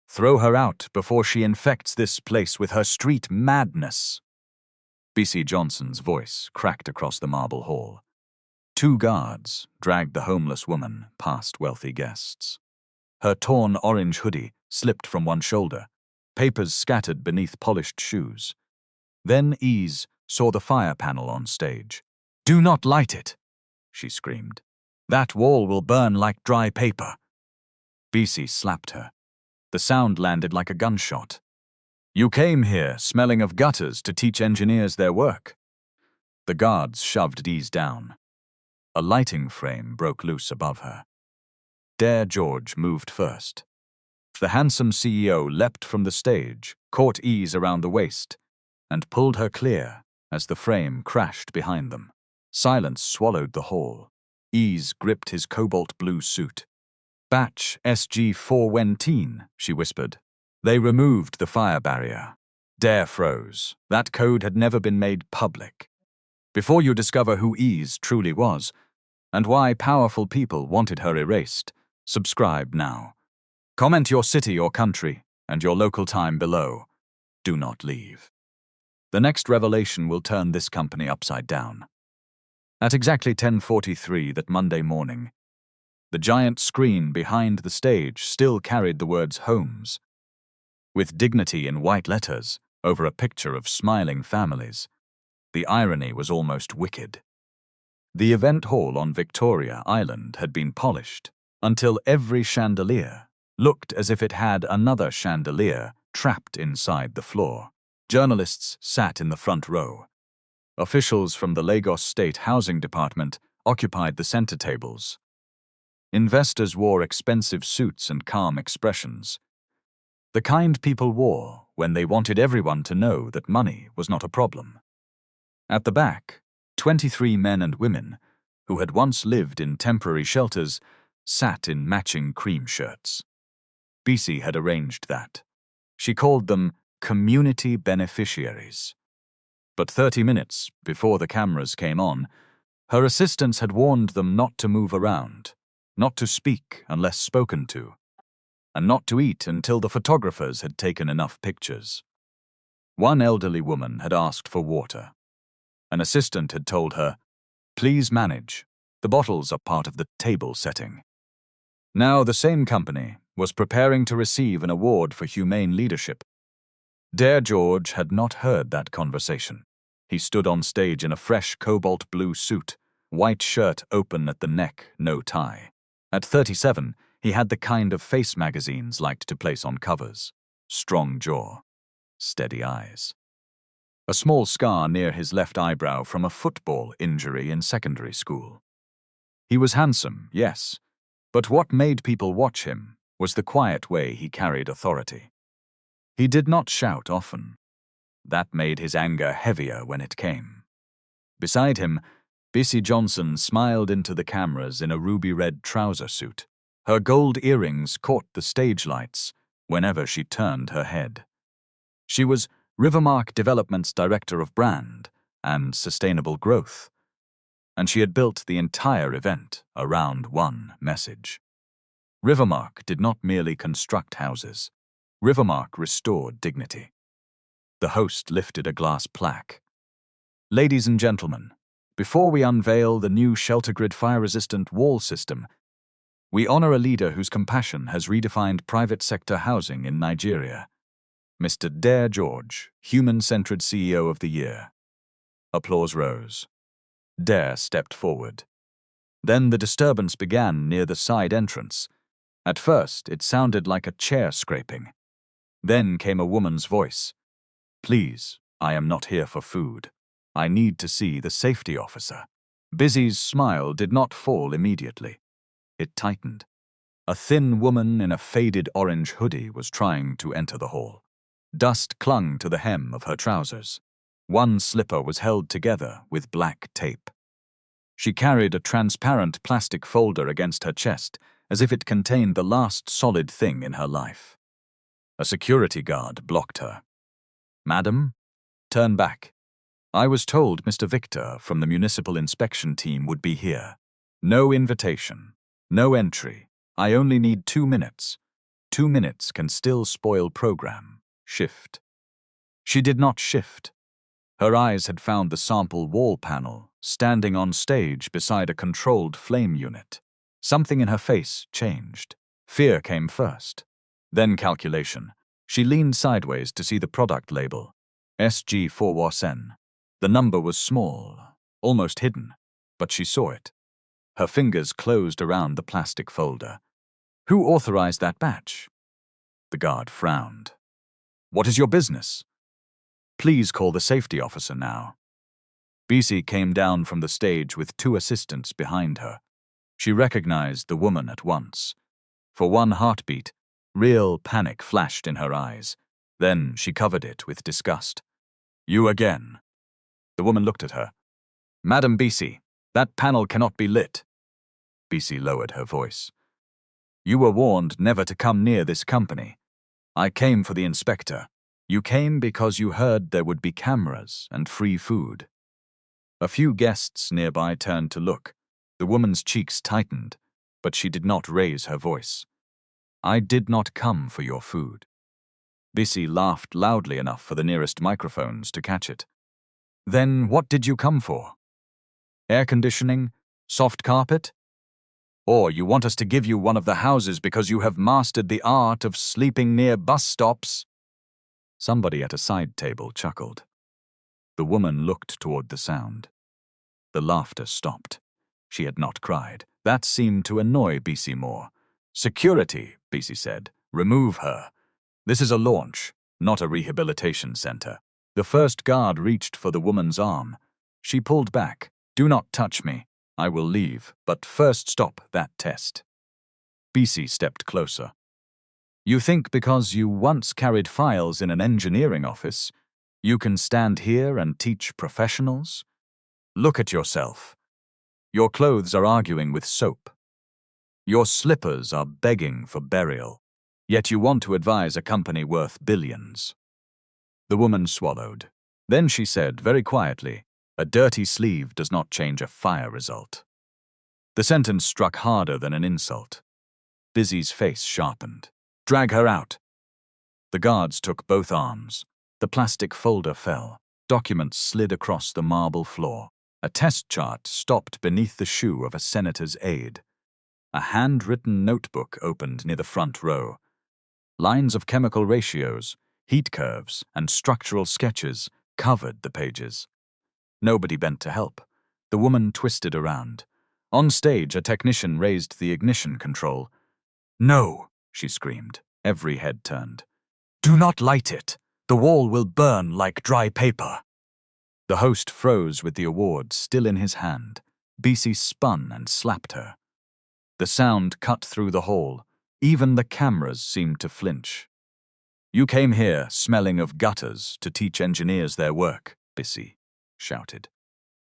Throw her out before she infects this place with her street madness. B.C. Johnson's voice cracked across the marble hall. Two guards dragged the homeless woman past wealthy guests. Her torn orange hoodie slipped from one shoulder, papers scattered beneath polished shoes. Then Eze saw the fire panel on stage. "Do not light it," she screamed. "That wall will burn like dry paper." B.C. slapped her. The sound landed like a gunshot. "You came here smelling of gutters to teach engineers their work." The guards shoved Eze down. A lighting frame broke loose above her. Dare George moved first. The handsome CEO leapt from the stage, caught Eze around the waist, and pulled her clear as the frame crashed behind them. Silence swallowed the hall. Eze gripped his cobalt blue suit. "Batch SG419, she whispered. They removed the fire barrier. Dare froze. That code had never been made public. Before you discover who Eze truly was, and why powerful people wanted her erased, subscribe now. Comment your city or country, and your local time below. Do not leave. The next revelation will turn this company upside down." At exactly 10:43 that Monday morning, the giant screen behind the stage still carried the words "Homes," with dignity in white letters over a picture of smiling families. The irony was almost wicked. The event hall on Victoria Island had been polished until every chandelier looked as if it had another chandelier trapped inside the floor. Journalists sat in the front row. Officials from the Lagos State Housing Department occupied the center tables. Investors wore expensive suits and calm expressions. The kind people wore when they wanted everyone to know that money was not a problem. At the back, 23 men and women, who had once lived in temporary shelters, sat in matching cream shirts. B.C. had arranged that. She called them community beneficiaries. But 30 minutes before the cameras came on, her assistants had warned them not to move around, not to speak unless spoken to, and not to eat until the photographers had taken enough pictures. One elderly woman had asked for water. An assistant had told her, "Please manage. The bottles are part of the table setting." Now the same company was preparing to receive an award for humane leadership. Dare George had not heard that conversation. He stood on stage in a fresh cobalt blue suit, white shirt open at the neck, no tie. At 37, he had the kind of face magazines liked to place on covers. Strong jaw, steady eyes. A small scar near his left eyebrow from a football injury in secondary school. He was handsome, yes, but what made people watch him was the quiet way he carried authority. He did not shout often. That made his anger heavier when it came. Beside him, B.C. Johnson smiled into the cameras in a ruby-red trouser suit. Her gold earrings caught the stage lights whenever she turned her head. She was Rivermark Developments Director of Brand and Sustainable Growth, and she had built the entire event around one message. Rivermark did not merely construct houses. Rivermark restored dignity. The host lifted a glass plaque. "Ladies and gentlemen, before we unveil the new shelter-grid fire-resistant wall system, we honor a leader whose compassion has redefined private sector housing in Nigeria. Mr. Dare George, Human-Centered CEO of the Year." Applause rose. Dare stepped forward. Then the disturbance began near the side entrance. At first, it sounded like a chair scraping. Then came a woman's voice. "Please, I am not here for food. I need to see the safety officer." Busy's smile did not fall immediately. It tightened. A thin woman in a faded orange hoodie was trying to enter the hall. Dust clung to the hem of her trousers. One slipper was held together with black tape. She carried a transparent plastic folder against her chest, as if it contained the last solid thing in her life. A security guard blocked her. "Madam, turn back. I was told Mr. Victor from the municipal inspection team would be here. No invitation, no entry. I only need 2 minutes. 2 minutes can still spoil program. Shift. She did not shift. Her eyes had found the sample wall panel, standing on stage beside a controlled flame unit. Something in her face changed. Fear came first. Then calculation. She leaned sideways to see the product label. SG4WASN. The number was small, almost hidden, but she saw it. Her fingers closed around the plastic folder. Who authorized that batch? The guard frowned. What is your business? Please call the safety officer now. BC came down from the stage with 2 assistants behind her. She recognized the woman at once. For one heartbeat, real panic flashed in her eyes. Then she covered it with disgust. You again. The woman looked at her. Madam BC, that panel cannot be lit. BC lowered her voice. You were warned never to come near this company. I came for the inspector. You came because you heard there would be cameras and free food. A few guests nearby turned to look. The woman's cheeks tightened, but she did not raise her voice. I did not come for your food. Bissy laughed loudly enough for the nearest microphones to catch it. Then what did you come for? Air conditioning? Soft carpet? Or you want us to give you one of the houses because you have mastered the art of sleeping near bus stops? Somebody at a side table chuckled. The woman looked toward the sound. The laughter stopped. She had not cried. That seemed to annoy BC more. Security, BC said. Remove her. This is a launch, not a rehabilitation center. The first guard reached for the woman's arm. She pulled back. Do not touch me. I will leave, but first stop that test. BC stepped closer. You think because you once carried files in an engineering office, you can stand here and teach professionals? Look at yourself. Your clothes are arguing with soap. Your slippers are begging for burial. Yet you want to advise a company worth billions. The woman swallowed. Then she said very quietly, a dirty sleeve does not change a fire result. The sentence struck harder than an insult. Busy's face sharpened. Drag her out. The guards took both arms. The plastic folder fell. Documents slid across the marble floor. A test chart stopped beneath the shoe of a senator's aide. A handwritten notebook opened near the front row. Lines of chemical ratios, heat curves, and structural sketches covered the pages. Nobody bent to help. The woman twisted around. On stage, a technician raised the ignition control. No, she screamed. Every head turned. Do not light it. The wall will burn like dry paper. The host froze with the award still in his hand. BC spun and slapped her. The sound cut through the hall. Even the cameras seemed to flinch. You came here, smelling of gutters, to teach engineers their work, Bissy shouted.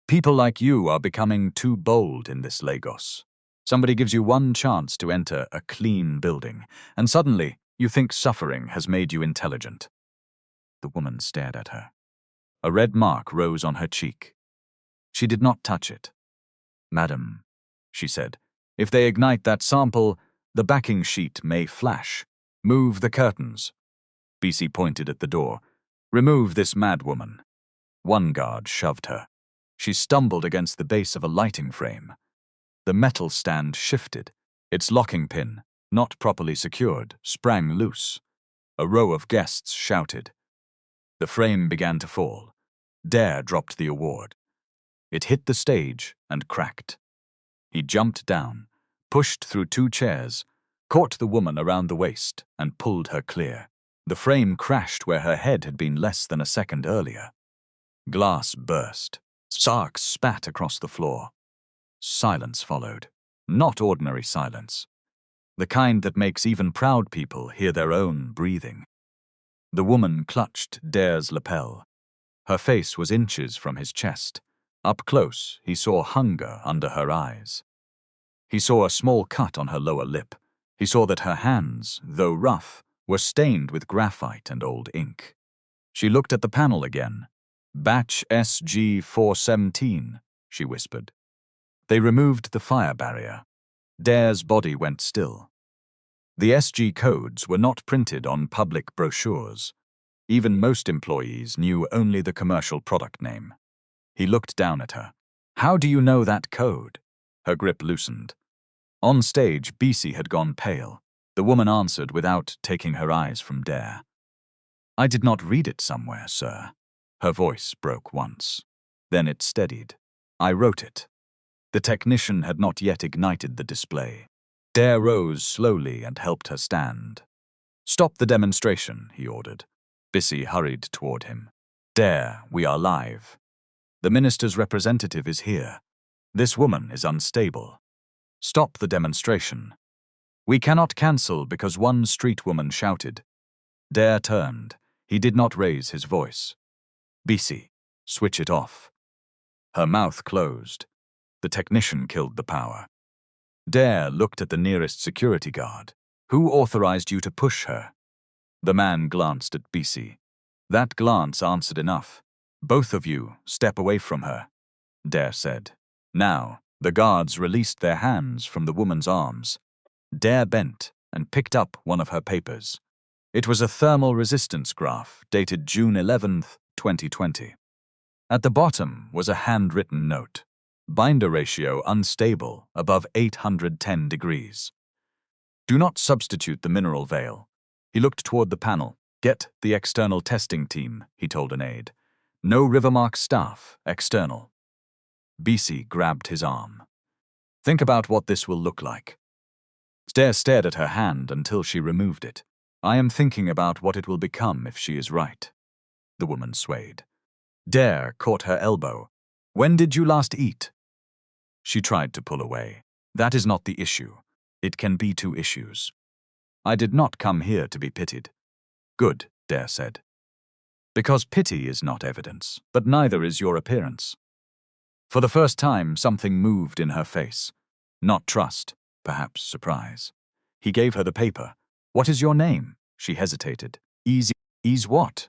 People like you are becoming too bold in this Lagos. Somebody gives you one chance to enter a clean building, and suddenly you think suffering has made you intelligent. The woman stared at her. A red mark rose on her cheek. She did not touch it. Madam, she said, if they ignite that sample, the backing sheet may flash. Move the curtains. BC pointed at the door. Remove this madwoman. One guard shoved her. She stumbled against the base of a lighting frame. The metal stand shifted. Its locking pin, not properly secured, sprang loose. A row of guests shouted. The frame began to fall. Dare dropped the award. It hit the stage and cracked. He jumped down, pushed through 2 chairs, caught the woman around the waist, and pulled her clear. The frame crashed where her head had been less than a second earlier. Glass burst. Sparks spat across the floor. Silence followed. Not ordinary silence. The kind that makes even proud people hear their own breathing. The woman clutched Dare's lapel. Her face was inches from his chest. Up close, he saw hunger under her eyes. He saw a small cut on her lower lip. He saw that her hands, though rough, were stained with graphite and old ink. She looked at the panel again. Batch SG417, she whispered. They removed the fire barrier. Dare's body went still. The SG codes were not printed on public brochures. Even most employees knew only the commercial product name. He looked down at her. "How do you know that code?" Her grip loosened. On stage, BC had gone pale. The woman answered without taking her eyes from Dare. "I did not read it somewhere, sir." Her voice broke once. Then it steadied. "I wrote it." The technician had not yet ignited the display. Dare rose slowly and helped her stand. "Stop the demonstration," he ordered. Bissy hurried toward him. "Dare, we are live. The minister's representative is here. This woman is unstable. Stop the demonstration." "We cannot cancel because one street woman shouted." Dare turned. He did not raise his voice. "Bissy, switch it off." Her mouth closed. The technician killed the power. Dare looked at the nearest security guard. "Who authorized you to push her?" The man glanced at BC. That glance answered enough. "Both of you, step away from her," Dare said. Now, the guards released their hands from the woman's arms. Dare bent and picked up one of her papers. It was a thermal resistance graph dated June 11th, 2020. At the bottom was a handwritten note. Binder ratio unstable above 810 degrees. "Do not substitute the mineral veil." He looked toward the panel. "Get the external testing team," he told an aide. "No Rivermark staff, external." BC grabbed his arm. "Think about what this will look like." Dare stared at her hand until she removed it. "I am thinking about what it will become if she is right." The woman swayed. Dare caught her elbow. "When did you last eat?" She tried to pull away. "That is not the issue. It can be two issues. I did not come here to be pitied." "Good," Dare said. "Because pity is not evidence, but neither is your appearance." For the first time, something moved in her face. Not trust, perhaps surprise. He gave her the paper. "What is your name?" She hesitated. Ese what?"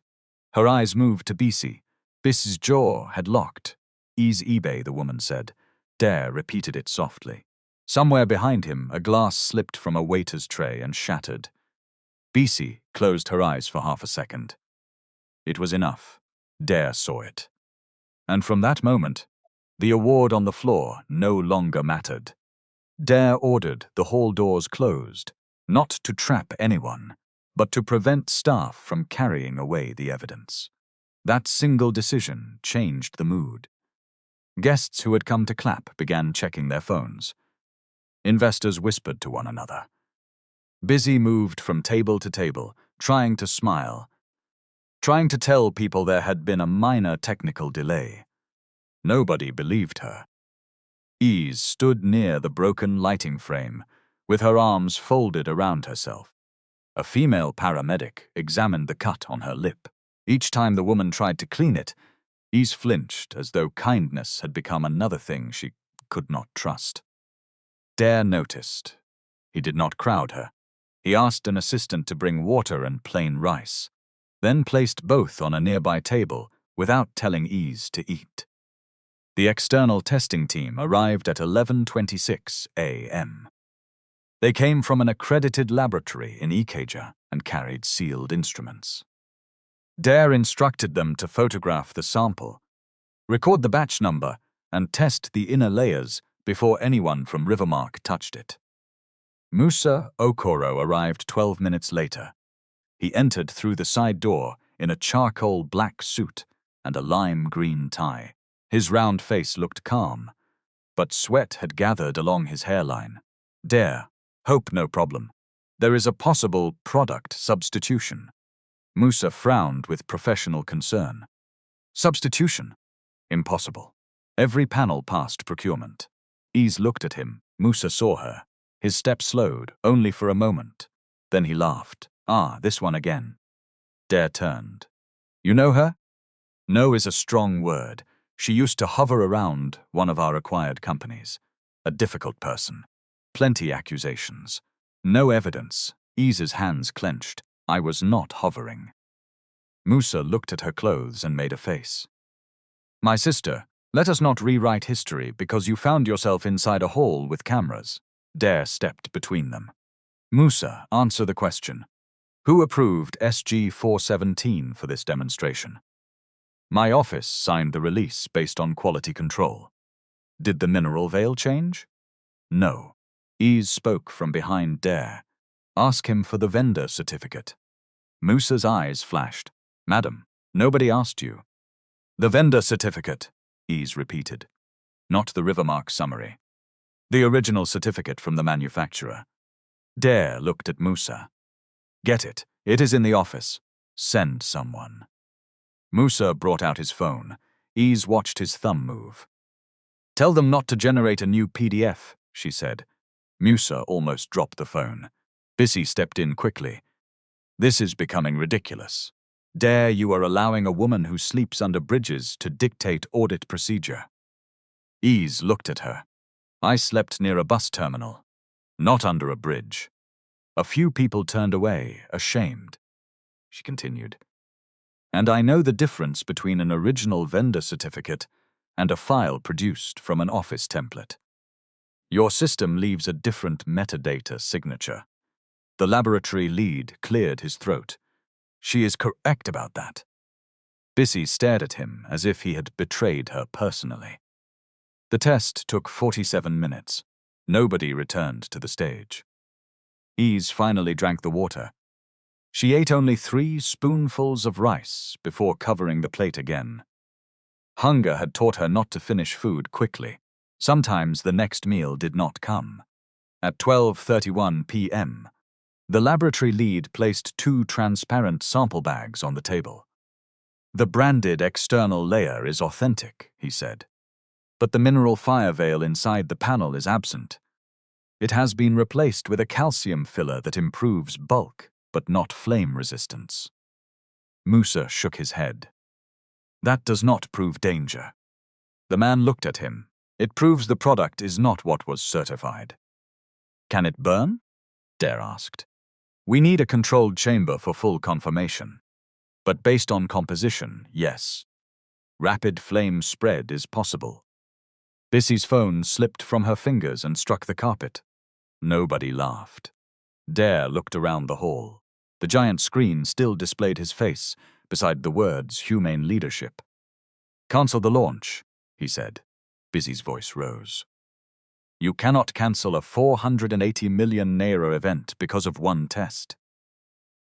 Her eyes moved to BC. Biss's jaw had locked. "Ese Ibe," the woman said. Dare repeated it softly. Somewhere behind him, a glass slipped from a waiter's tray and shattered. BC closed her eyes for half a second. It was enough. Dare saw it. And from that moment, the award on the floor no longer mattered. Dare ordered the hall doors closed, not to trap anyone, but to prevent staff from carrying away the evidence. That single decision changed the mood. Guests who had come to clap began checking their phones. Investors whispered to one another. Busy moved from table to table, trying to smile, trying to tell people there had been a minor technical delay. Nobody believed her. Ese stood near the broken lighting frame, with her arms folded around herself. A female paramedic examined the cut on her lip. Each time the woman tried to clean it, Ese flinched as though kindness had become another thing she could not trust. Dare noticed. He did not crowd her. He asked an assistant to bring water and plain rice, then placed both on a nearby table without telling Ese to eat. The external testing team arrived at 11:26 a.m. They came from an accredited laboratory in Ikeja and carried sealed instruments. Dare instructed them to photograph the sample, record the batch number, and test the inner layers before anyone from Rivermark touched it. Musa Okoro arrived 12 minutes later. He entered through the side door in a charcoal black suit and a lime green tie. His round face looked calm, but sweat had gathered along his hairline. "Dare, hope no problem. There is a possible product substitution." Musa frowned with professional concern. "Substitution? Impossible. Every panel passed procurement." Ese looked at him. Musa saw her. His step slowed, only for a moment. Then he laughed. "Ah, this one again." Dare turned. "You know her?" "Know is a strong word. She used to hover around one of our acquired companies. A difficult person. Plenty accusations. No evidence." Ese's hands clenched. "I was not hovering." Musa looked at her clothes and made a face. "My sister, let us not rewrite history because you found yourself inside a hall with cameras." Dare stepped between them. Musa, answer the question. Who approved SG 417 for this demonstration? My office signed the release based on quality control. Did the mineral veil change? No. Ease spoke from behind Dare. Ask him for the vendor certificate. Musa's eyes flashed. Madam, nobody asked you. The vendor certificate, Ease repeated. Not the Rivermark summary. The original certificate from the manufacturer. Dare looked at Musa. Get it. It is in the office. Send someone. Musa brought out his phone. Ease watched his thumb move. Tell them not to generate a new PDF, she said. Musa almost dropped the phone. Bissy stepped in quickly. This is becoming ridiculous. Dare, you are allowing a woman who sleeps under bridges to dictate audit procedure. Ease looked at her. I slept near a bus terminal, not under a bridge. A few people turned away, ashamed. She continued. And I know the difference between an original vendor certificate and a file produced from an office template. Your system leaves a different metadata signature. The laboratory lead cleared his throat. She is correct about that. Bissy stared at him as if he had betrayed her personally. The test took 47 minutes. Nobody returned to the stage. Ease finally drank the water. She ate only 3 spoonfuls of rice before covering the plate again. Hunger had taught her not to finish food quickly. Sometimes the next meal did not come. At 12:31 p.m., the laboratory lead placed 2 transparent sample bags on the table. The branded external layer is authentic, he said. But the mineral fire veil inside the panel is absent. It has been replaced with a calcium filler that improves bulk, but not flame resistance. Musa shook his head. That does not prove danger. The man looked at him. It proves the product is not what was certified. Can it burn? Dare asked. We need a controlled chamber for full confirmation. But based on composition, yes. Rapid flame spread is possible. Bissy's phone slipped from her fingers and struck the carpet. Nobody laughed. Dare looked around the hall. The giant screen still displayed his face, beside the words humane leadership. Cancel the launch, he said. Bissy's voice rose. You cannot cancel a 480 million naira event because of one test.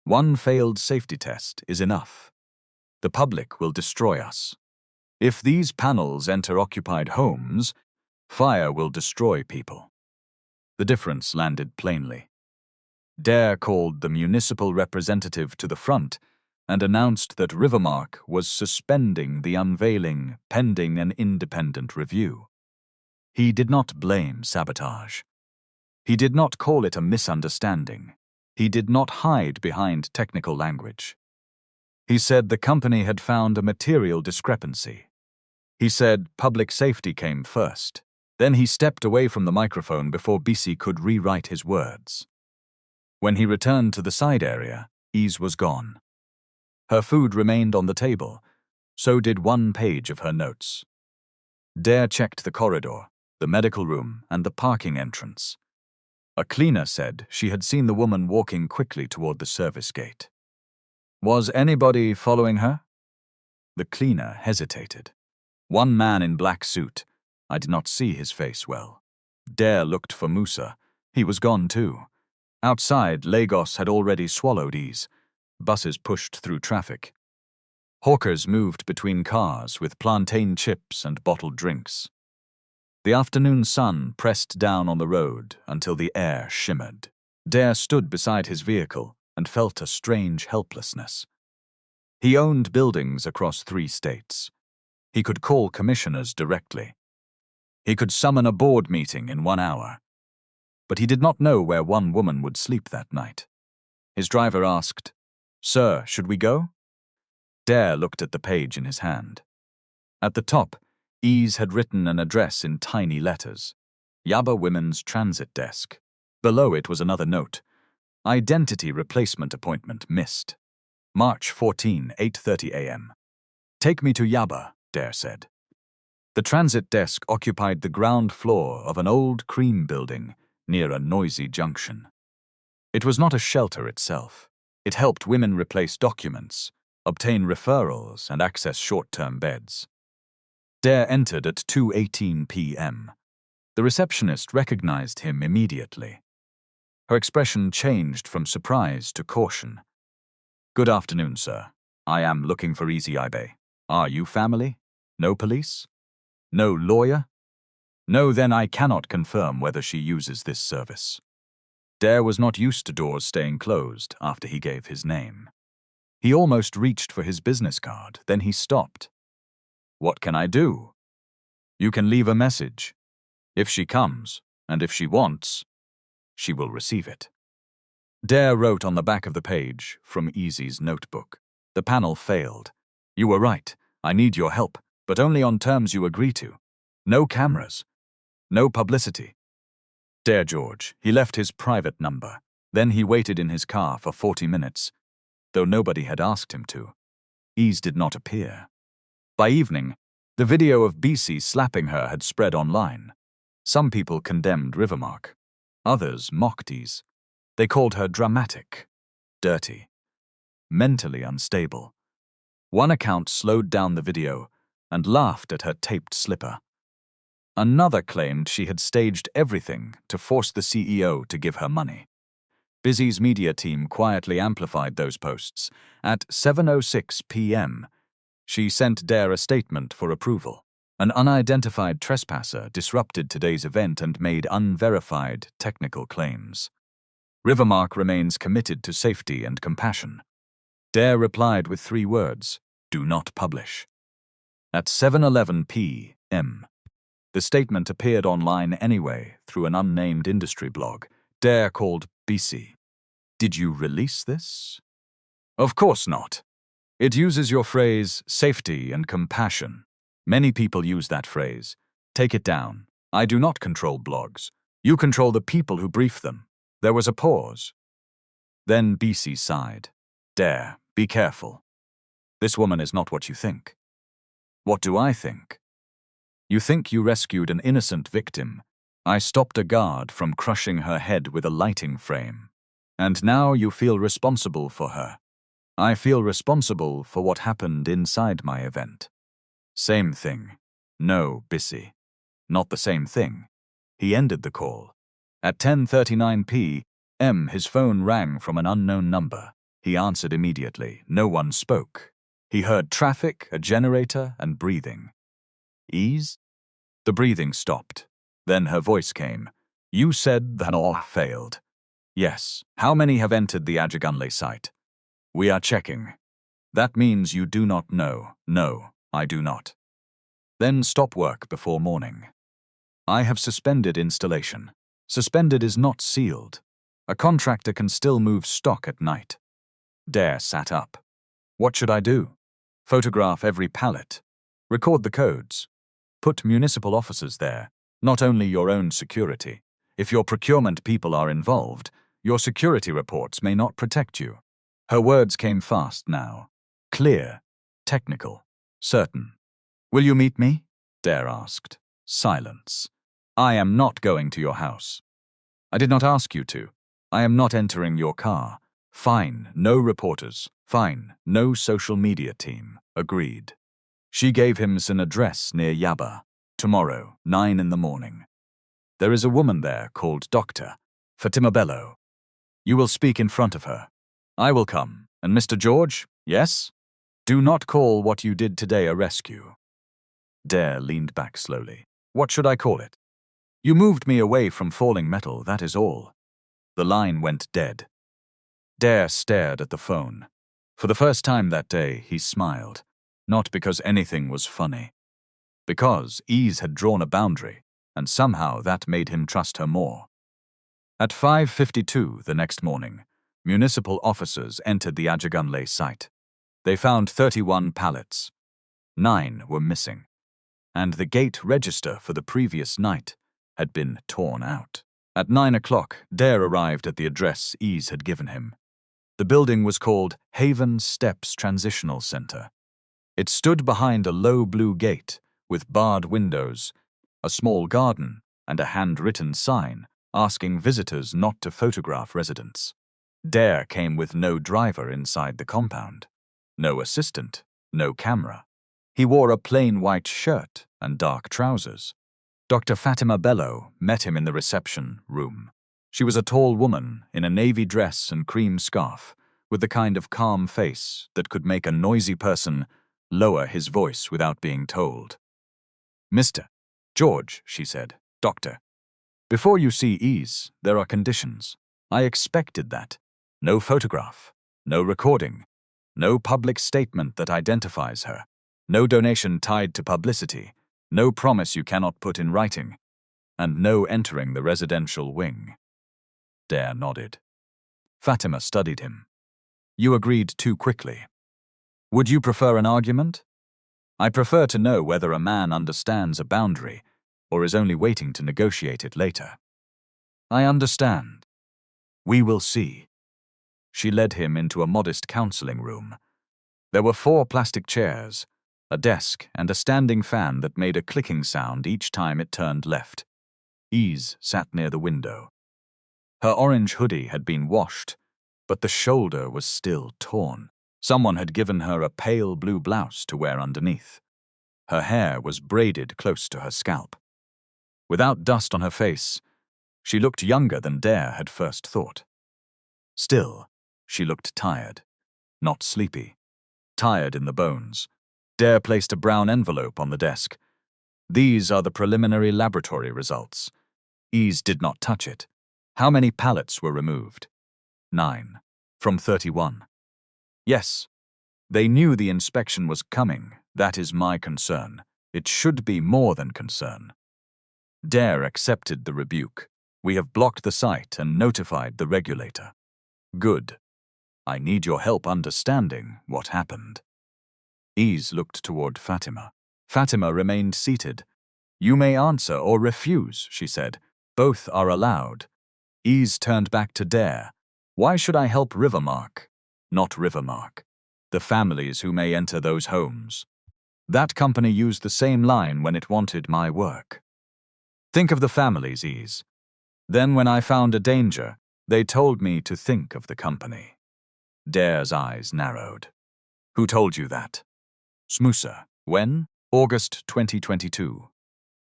One failed safety test is enough. The public will destroy us. If these panels enter occupied homes, fire will destroy people. The difference landed plainly. Dare called the municipal representative to the front and announced that Rivermark was suspending the unveiling pending an independent review. He did not blame sabotage. He did not call it a misunderstanding. He did not hide behind technical language. He said the company had found a material discrepancy. He said public safety came first. Then he stepped away from the microphone before Bissy could rewrite his words. When he returned to the side area, Ease was gone. Her food remained on the table. So did 1 page of her notes. Dare checked the corridor, the medical room, and the parking entrance. A cleaner said she had seen the woman walking quickly toward the service gate. Was anybody following her? The cleaner hesitated. One man in black suit. I did not see his face well. Dare looked for Musa. He was gone too. Outside, Lagos had already swallowed Ease. Buses pushed through traffic. Hawkers moved between cars with plantain chips and bottled drinks. The afternoon sun pressed down on the road until the air shimmered. Dare stood beside his vehicle and felt a strange helplessness. He owned buildings across 3 states. He could call commissioners directly. He could summon a board meeting in 1 hour. But he did not know where one woman would sleep that night. His driver asked, "Sir, should we go?" Dare looked at the page in his hand. At the top, Ease had written an address in tiny letters. Yaba Women's Transit Desk. Below it was another note. Identity replacement appointment missed. March 14, 8:30 a.m. Take me to Yaba, Dare said. The transit desk occupied the ground floor of an old cream building near a noisy junction. It was not a shelter itself. It helped women replace documents, obtain referrals, and access short-term beds. Dare entered at 2:18 p.m. The receptionist recognized him immediately. Her expression changed from surprise to caution. "Good afternoon, sir. I am looking for Ese Ibe. Are you family? No police? No lawyer? No, then I cannot confirm whether she uses this service." Dare was not used to doors staying closed after he gave his name. He almost reached for his business card, then he stopped. "What can I do?" "You can leave a message. If she comes, and if she wants, she will receive it." Dare wrote on the back of the page from Easy's notebook. The panel failed. "You were right. I need your help, but only on terms you agree to. No cameras. No publicity." Dare George. He left his private number. Then he waited in his car for 40 minutes, though nobody had asked him to. Ease did not appear. By evening, the video of BC slapping her had spread online. Some people condemned Rivermark. Others mocked Ease. They called her dramatic, dirty, mentally unstable. One account slowed down the video and laughed at her taped slipper. Another claimed she had staged everything to force the CEO to give her money. Busy's media team quietly amplified those posts. At 7:06 p.m., she sent Dare a statement for approval. An unidentified trespasser disrupted today's event and made unverified technical claims. Rivermark remains committed to safety and compassion. Dare replied with 3 words: "Do not publish." At 7:11 p.m., the statement appeared online anyway through an unnamed industry blog. Dare called BC. "Did you release this?" "Of course not. It uses your phrase, safety and compassion. Many people use that phrase. Take it down. I do not control blogs. You control the people who brief them." There was a pause. Then BC sighed. "Dare, be careful. This woman is not what you think." "What do I think?" "You think you rescued an innocent victim. I stopped a guard from crushing her head with a lighting frame. And now you feel responsible for her. I feel responsible for what happened inside my event." "Same thing." "No, Bissy. Not the same thing." He ended the call. At 10:39 p.m., his phone rang from an unknown number. He answered immediately. No one spoke. He heard traffic, a generator, and breathing. "Ease?" The breathing stopped. Then her voice came. "You said that all failed." "Yes. How many have entered the Ajagunle site?" "We are checking." "That means you do not know." "No, I do not." "Then stop work before morning." "I have suspended installation." Suspended is not sealed. A contractor can still move stock at night. Dare sat up. "What should I do?" "Photograph every pallet. Record the codes. Put municipal officers there, not only your own security. If your procurement people are involved, your security reports may not protect you." Her words came fast now. Clear, technical, certain. "Will you meet me?" Dare asked. Silence. "I am not going to your house." "I did not ask you to. I am not entering your car." "Fine, no reporters." "Fine, no social media team." Agreed. She gave him an address near Yaba. "Tomorrow, 9 in the morning. There is a woman there called Dr. Fatima Bello. You will speak in front of her. I will come. And Mr. George?" "Yes?" "Do not call what you did today a rescue." Dare leaned back slowly. "What should I call it?" "You moved me away from falling metal, that is all." The line went dead. Dare stared at the phone. For the first time that day, he smiled. Not because anything was funny. Because Ease had drawn a boundary, and somehow that made him trust her more. At 5:52 the next morning, municipal officers entered the Ajagunle site. They found 31 pallets. 9 were missing, and the gate register for the previous night had been torn out. At 9 o'clock, Dare arrived at the address Ease had given him. The building was called Haven Steps Transitional Center. It stood behind a low blue gate with barred windows, a small garden, and a handwritten sign asking visitors not to photograph residents. Dare came with no driver inside the compound. No assistant, no camera. He wore a plain white shirt and dark trousers. Dr. Fatima Bello met him in the reception room. She was a tall woman in a navy dress and cream scarf, with the kind of calm face that could make a noisy person lower his voice without being told. "Mr. George," she said. "Doctor. Before you see Ease, there are conditions. I expected that. No photograph, no recording, no public statement that identifies her, no donation tied to publicity, no promise you cannot put in writing, and no entering the residential wing." Dare nodded. Fatima studied him. "You agreed too quickly. Would you prefer an argument? I prefer to know whether a man understands a boundary or is only waiting to negotiate it later." "I understand. We will see." She led him into a modest counseling room. There were 4 plastic chairs, a desk, and a standing fan that made a clicking sound each time it turned left. Ease sat near the window. Her orange hoodie had been washed, but the shoulder was still torn. Someone had given her a pale blue blouse to wear underneath. Her hair was braided close to her scalp. Without dust on her face, she looked younger than Dare had first thought. Still, she looked tired, not sleepy. Tired in the bones. Dare placed a brown envelope on the desk. "These are the preliminary laboratory results." Ease did not touch it. "How many pallets were removed?" 9. From 31. "Yes. They knew the inspection was coming. That is my concern. It should be more than concern." Dare accepted the rebuke. "We have blocked the site and notified the regulator." "Good. I need your help understanding what happened." Ease looked toward Fatima. Fatima remained seated. "You may answer or refuse," she said. "Both are allowed." Ease turned back to Dare. "Why should I help Rivermark?" "Not Rivermark. The families who may enter those homes. That company used the same line when it wanted my work. Think of the families, Ease. Then when I found a danger, they told me to think of the company." Dare's eyes narrowed. "Who told you that?" "Smoosa." "When?" "August 2022.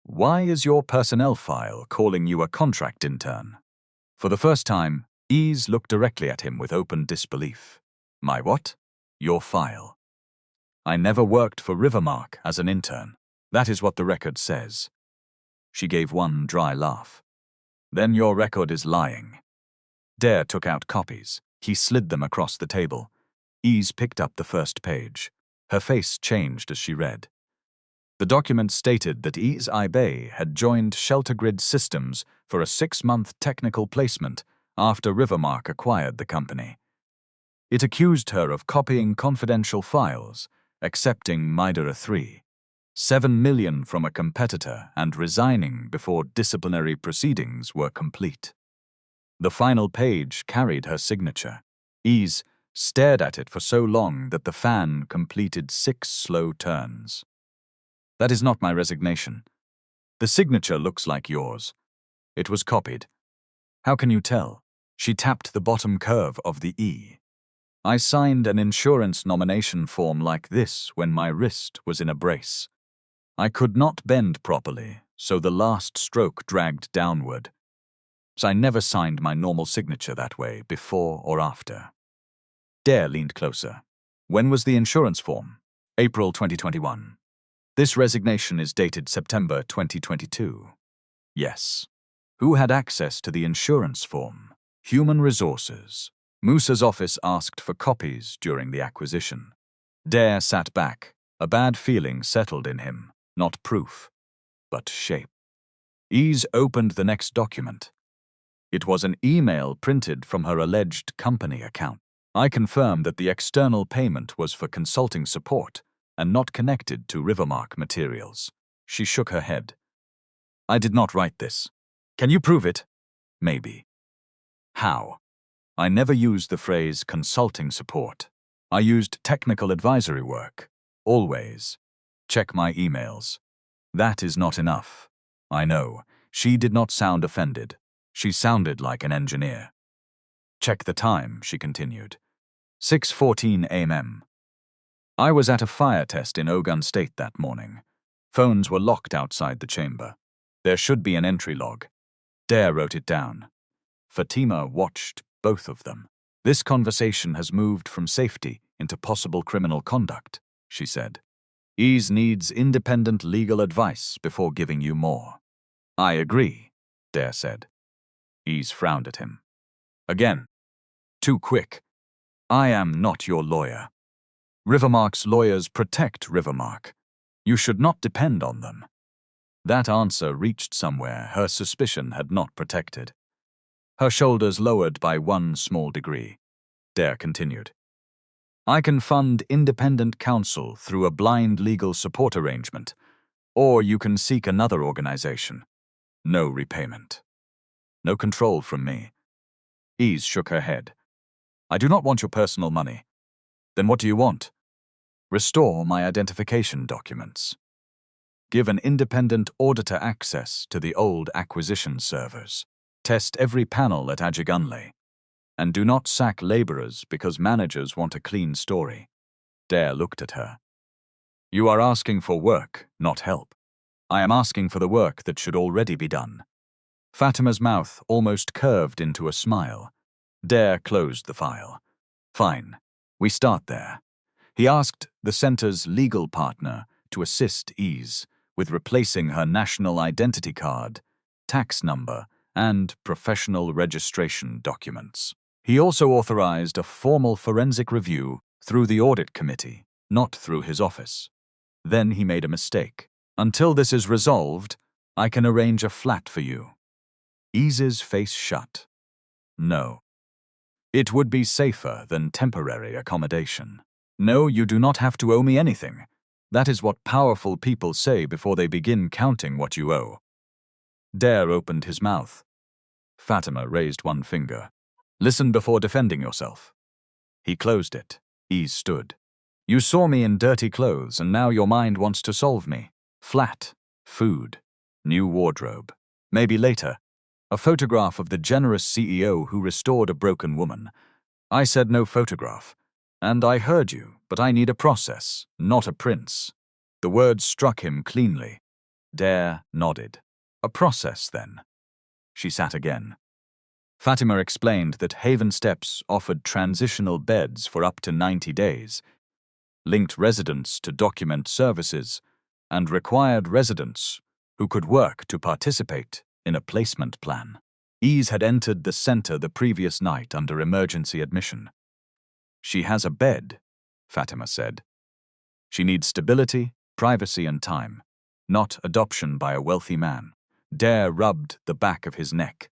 "Why is your personnel file calling you a contract intern?" For the first time, Ease looked directly at him with open disbelief. "My what?" "Your file." "I never worked for Rivermark as an intern. That is what the record says." She gave one dry laugh. "Then your record is lying." Dare took out copies. He slid them across the table. Ease picked up the first page. Her face changed as she read. The document stated that Ese Ibe had joined Shelter Grid Systems for a 6-month technical placement after Rivermark acquired the company. It accused her of copying confidential files, accepting Midera 3, $7 million from a competitor, and resigning before disciplinary proceedings were complete. The final page carried her signature. Ease stared at it for so long that the fan completed 6 slow turns. "That is not my resignation. The signature looks like yours. It was copied." "How can you tell?" She tapped the bottom curve of the E. "I signed an insurance nomination form like this when my wrist was in a brace. I could not bend properly, so the last stroke dragged downward. So I never signed my normal signature that way, before or after." Dare leaned closer. "When was the insurance form?" "April 2021. This resignation is dated September 2022. "Yes. Who had access to the insurance form?" "Human Resources. Musa's office asked for copies during the acquisition." Dare sat back. A bad feeling settled in him. Not proof, but shape. Ease opened the next document. It was an email printed from her alleged company account. "I confirm that the external payment was for consulting support and not connected to Rivermark materials." She shook her head. "I did not write this. Can you prove it?" "Maybe." "How?" "I never used the phrase consulting support. I used technical advisory work. Always. Check my emails." "That is not enough." "I know." She did not sound offended. She sounded like an engineer. Check the time, she continued. 6:14 a.m. I was at a fire test in Ogun State that morning. Phones were locked outside the chamber. There should be an entry log. Dare wrote it down. Fatima watched both of them. This conversation has moved from safety into possible criminal conduct, she said. Ese needs independent legal advice before giving you more. I agree, Dare said. Ese frowned at him. Again. Too quick. I am not your lawyer. Rivermark's lawyers protect Rivermark. You should not depend on them. That answer reached somewhere her suspicion had not protected. Her shoulders lowered by one small degree. Dare continued. I can fund independent counsel through a blind legal support arrangement, or you can seek another organization. No repayment. No control from me. Ese shook her head. I do not want your personal money. Then what do you want? Restore my identification documents. Give an independent auditor access to the old acquisition servers. Test every panel at Ajigunle. And do not sack laborers because managers want a clean story. Dare looked at her. You are asking for work, not help. I am asking for the work that should already be done. Fatima's mouth almost curved into a smile. Dare closed the file. Fine. We start there. He asked the center's legal partner to assist Ese with replacing her national identity card, tax number, and professional registration documents. He also authorized a formal forensic review through the audit committee, not through his office. Then he made a mistake. Until this is resolved, I can arrange a flat for you. Ese's face shut. No. It would be safer than temporary accommodation. No, you do not have to owe me anything. That is what powerful people say before they begin counting what you owe. Dare opened his mouth. Fatima raised one finger. Listen before defending yourself. He closed it. Ese stood. You saw me in dirty clothes, and now your mind wants to solve me. Flat, food, new wardrobe. Maybe later, a photograph of the generous CEO who restored a broken woman. I said no photograph. And I heard you, but I need a process, not a prince. The words struck him cleanly. Dare nodded. A process, then. She sat again. Fatima explained that Haven Steps offered transitional beds for up to 90 days, linked residents to document services, and required residents who could work to participate in a placement plan. Ese had entered the center the previous night under emergency admission. She has a bed, Fatima said. She needs stability, privacy, and time, not adoption by a wealthy man. Dare rubbed the back of his neck.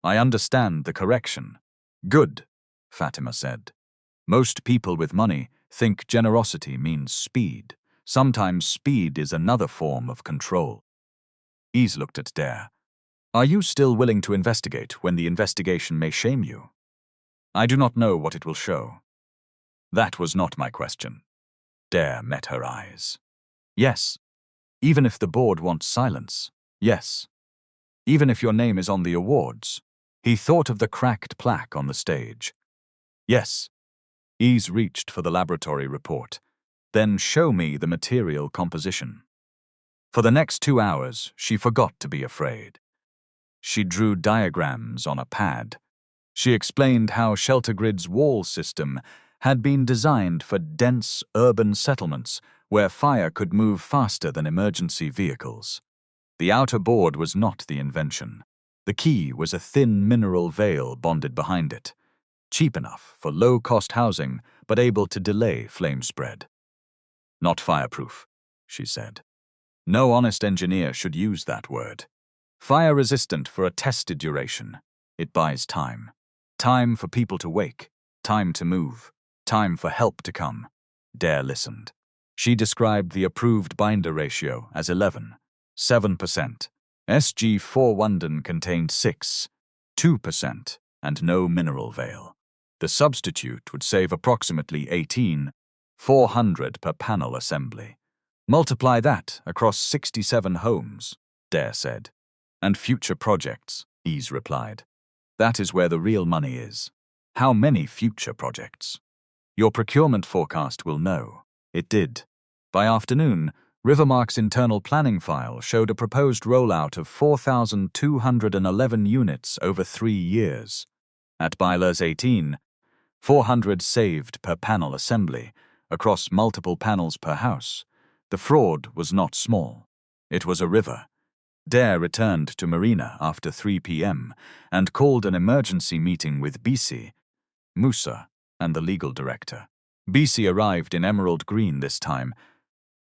I understand the correction. Good, Fatima said. Most people with money think generosity means speed. Sometimes speed is another form of control. Ese looked at Dare. Are you still willing to investigate when the investigation may shame you? I do not know what it will show. That was not my question. Dare met her eyes. Yes. Even if the board wants silence. Yes. Even if your name is on the awards. He thought of the cracked plaque on the stage. Yes. Ese reached for the laboratory report. Then show me the material composition. For the next 2 hours, she forgot to be afraid. She drew diagrams on a pad. She explained how Shelter Grid's wall system had been designed for dense urban settlements where fire could move faster than emergency vehicles. The outer board was not the invention. The key was a thin mineral veil bonded behind it, cheap enough for low-cost housing but able to delay flame spread. Not fireproof, she said. No honest engineer should use that word. Fire-resistant for a tested duration. It buys time. Time for people to wake. Time to move. Time for help to come. Dare listened. She described the approved binder ratio as 11, 7%. SG4 London contained 6, 2%, and no mineral veil. The substitute would save approximately 18,400 per panel assembly. Multiply that across 67 homes, Dare said. And future projects, Ese replied. That is where the real money is. How many future projects? Your procurement forecast will know. It did. By afternoon, Rivermark's internal planning file showed a proposed rollout of 4,211 units over 3 years. At Bylaws 18, 400 saved per panel assembly, across multiple panels per house. The fraud was not small. It was a river. Dare returned to Marina after 3 p.m. and called an emergency meeting with Bisi, Musa, and the legal director. Bisi arrived in emerald green this time,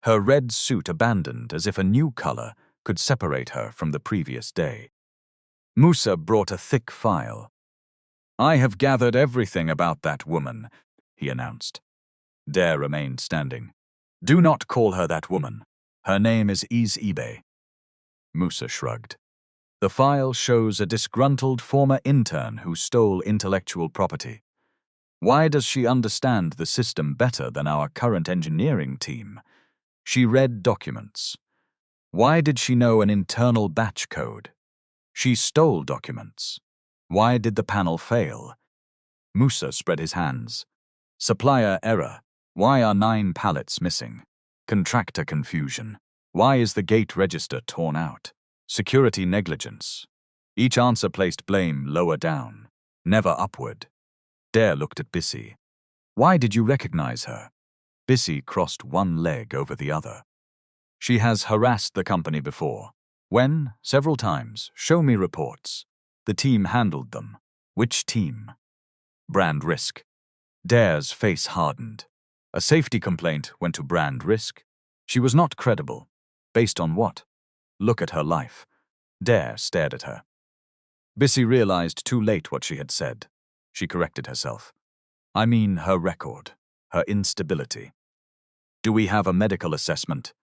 her red suit abandoned as if a new color could separate her from the previous day. Musa brought a thick file. "I have gathered everything about that woman," he announced. Dare remained standing. "Do not call her that woman. Her name is Ese Ibe." Musa shrugged. "The file shows a disgruntled former intern who stole intellectual property. Why does she understand the system better than our current engineering team? She read documents. Why did she know an internal batch code? She stole documents. Why did the panel fail?" Musa spread his hands. "Supplier error. Why are 9 pallets missing? Contractor confusion. Why is the gate register torn out? Security negligence." Each answer placed blame lower down, never upward. Dare looked at Bisi. "Why did you recognize her?" Bisi crossed one leg over the other. "She has harassed the company before. When? Several times. Show me reports." "The team handled them." "Which team?" "Brand risk." Dare's face hardened. A safety complaint went to brand risk. She was not credible. Based on what? Look at her life. Dare stared at her. Bisi realized too late what she had said. She corrected herself. "I mean her record, her instability." "Do we have a medical assessment?"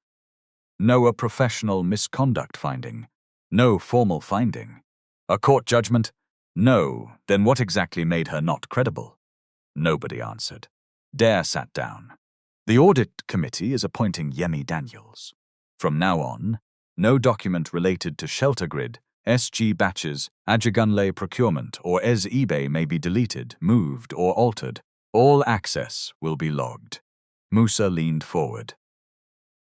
"No, a professional misconduct finding." "No formal finding." "A court judgment?" "No, then what exactly made her not credible?" Nobody answered. Dare sat down. "The audit committee is appointing Yemi Daniels. From now on, no document related to shelter grid, SG batches, Ajigunle procurement, or Ese Ibe may be deleted, moved, or altered. All access will be logged." Musa leaned forward.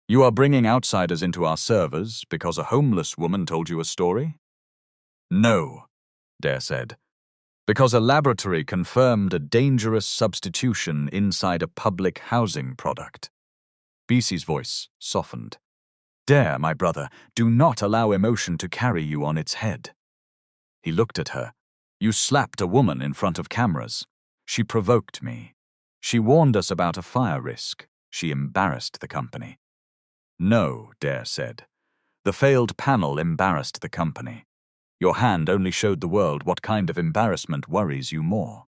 "You are bringing outsiders into our servers because a homeless woman told you a story?" "No," Dare said. "Because a laboratory confirmed a dangerous substitution inside a public housing product." Bisi's voice softened. "Dare, my brother, do not allow emotion to carry you on its head." He looked at her. "You slapped a woman in front of cameras. She provoked me. She warned us about a fire risk. She embarrassed the company." "No," Dare said. "The failed panel embarrassed the company. Your hand only showed the world what kind of embarrassment worries you more."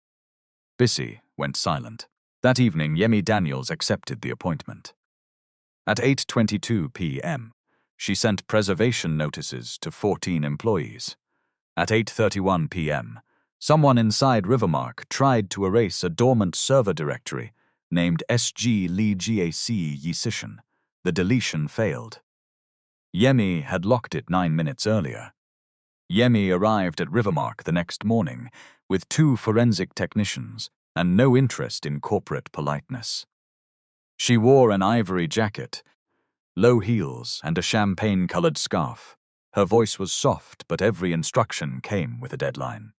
Bisi went silent. That evening, Yemi Daniels accepted the appointment. At 8:22 p.m., she sent preservation notices to 14 employees. At 8:31 p.m., someone inside Rivermark tried to erase a dormant server directory named SG Li GAC Yisishan. The deletion failed. Yemi had locked it 9 minutes earlier. Yemi arrived at Rivermark the next morning with 2 forensic technicians and no interest in corporate politeness. She wore an ivory jacket, low heels, and a champagne-colored scarf. Her voice was soft, but every instruction came with a deadline.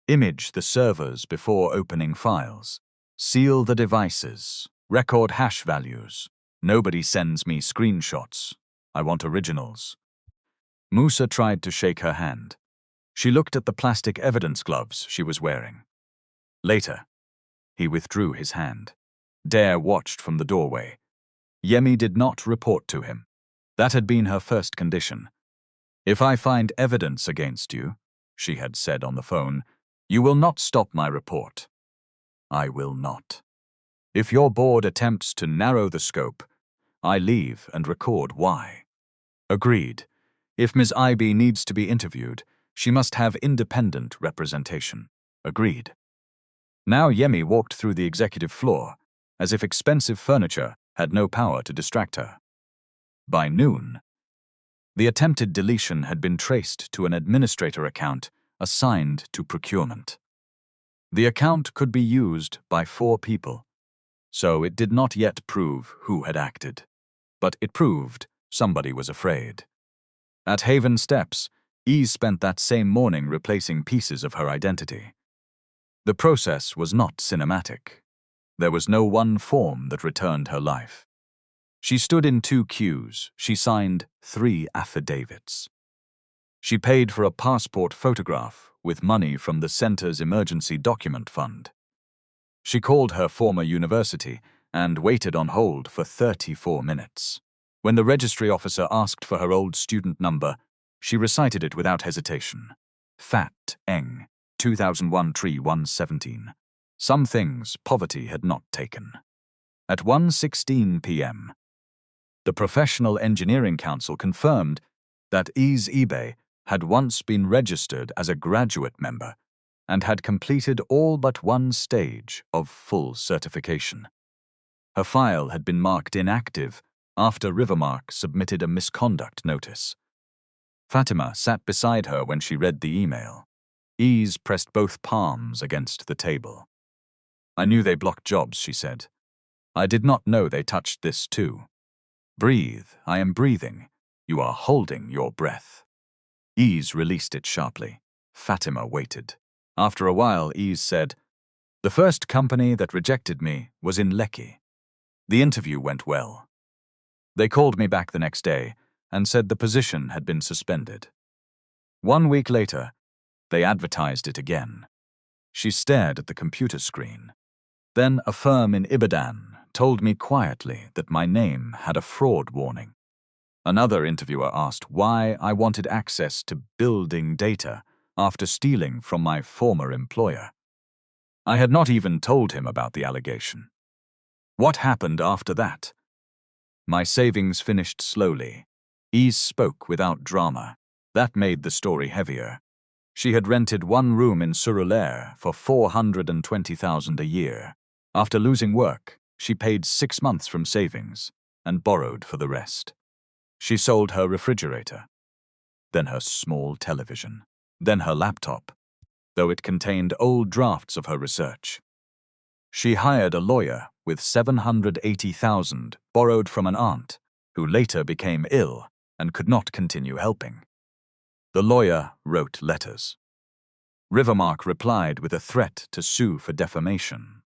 Image the servers before opening files. Seal the devices. Record hash values. Nobody sends me screenshots. I want originals. Musa tried to shake her hand. She looked at the plastic evidence gloves she was wearing. Later, he withdrew his hand. Dare watched from the doorway. Yemi did not report to him. That had been her first condition. "If I find evidence against you," she had said on the phone, "you will not stop my report." "I will not. If your board attempts to narrow the scope, I leave and record why." "Agreed. If Ms. Ibe needs to be interviewed, she must have independent representation." "Agreed." Now Yemi walked through the executive floor, as if expensive furniture had no power to distract her. By noon, the attempted deletion had been traced to an administrator account assigned to procurement. The account could be used by 4 people, so it did not yet prove who had acted. But it proved somebody was afraid. At Haven Steps, Eze spent that same morning replacing pieces of her identity. The process was not cinematic. There was no one form that returned her life. She stood in 2 queues. She signed 3 affidavits. She paid for a passport photograph with money from the center's emergency document fund. She called her former university and waited on hold for 34 minutes. When the registry officer asked for her old student number, she recited it without hesitation. Fat Eng, 2001-117. Some things poverty had not taken. At 1:16 p.m., the Professional Engineering Council confirmed that Ese Ibe had once been registered as a graduate member and had completed all but one stage of full certification. Her file had been marked inactive after Rivermark submitted a misconduct notice. Fatima sat beside her when she read the email. Eze pressed both palms against the table. "I knew they blocked jobs," she said. "I did not know they touched this too. Breathe, I am breathing. You are holding your breath." Eze released it sharply. Fatima waited. After a while, Eze said, "The first company that rejected me was in Lekki. The interview went well. They called me back the next day and said the position had been suspended. 1 week later, they advertised it again." She stared at the computer screen. "Then a firm in Ibadan told me quietly that my name had a fraud warning. Another interviewer asked why I wanted access to building data after stealing from my former employer. I had not even told him about the allegation. What happened after that? My savings finished slowly." Eze spoke without drama. That made the story heavier. She had rented 1 room in Surulere for 420,000 a year. After losing work, she paid 6 months from savings and borrowed for the rest. She sold her refrigerator, then her small television, then her laptop, though it contained old drafts of her research. She hired a lawyer with 780,000 borrowed from an aunt who later became ill and could not continue helping. The lawyer wrote letters. Rivermark replied with a threat to sue for defamation.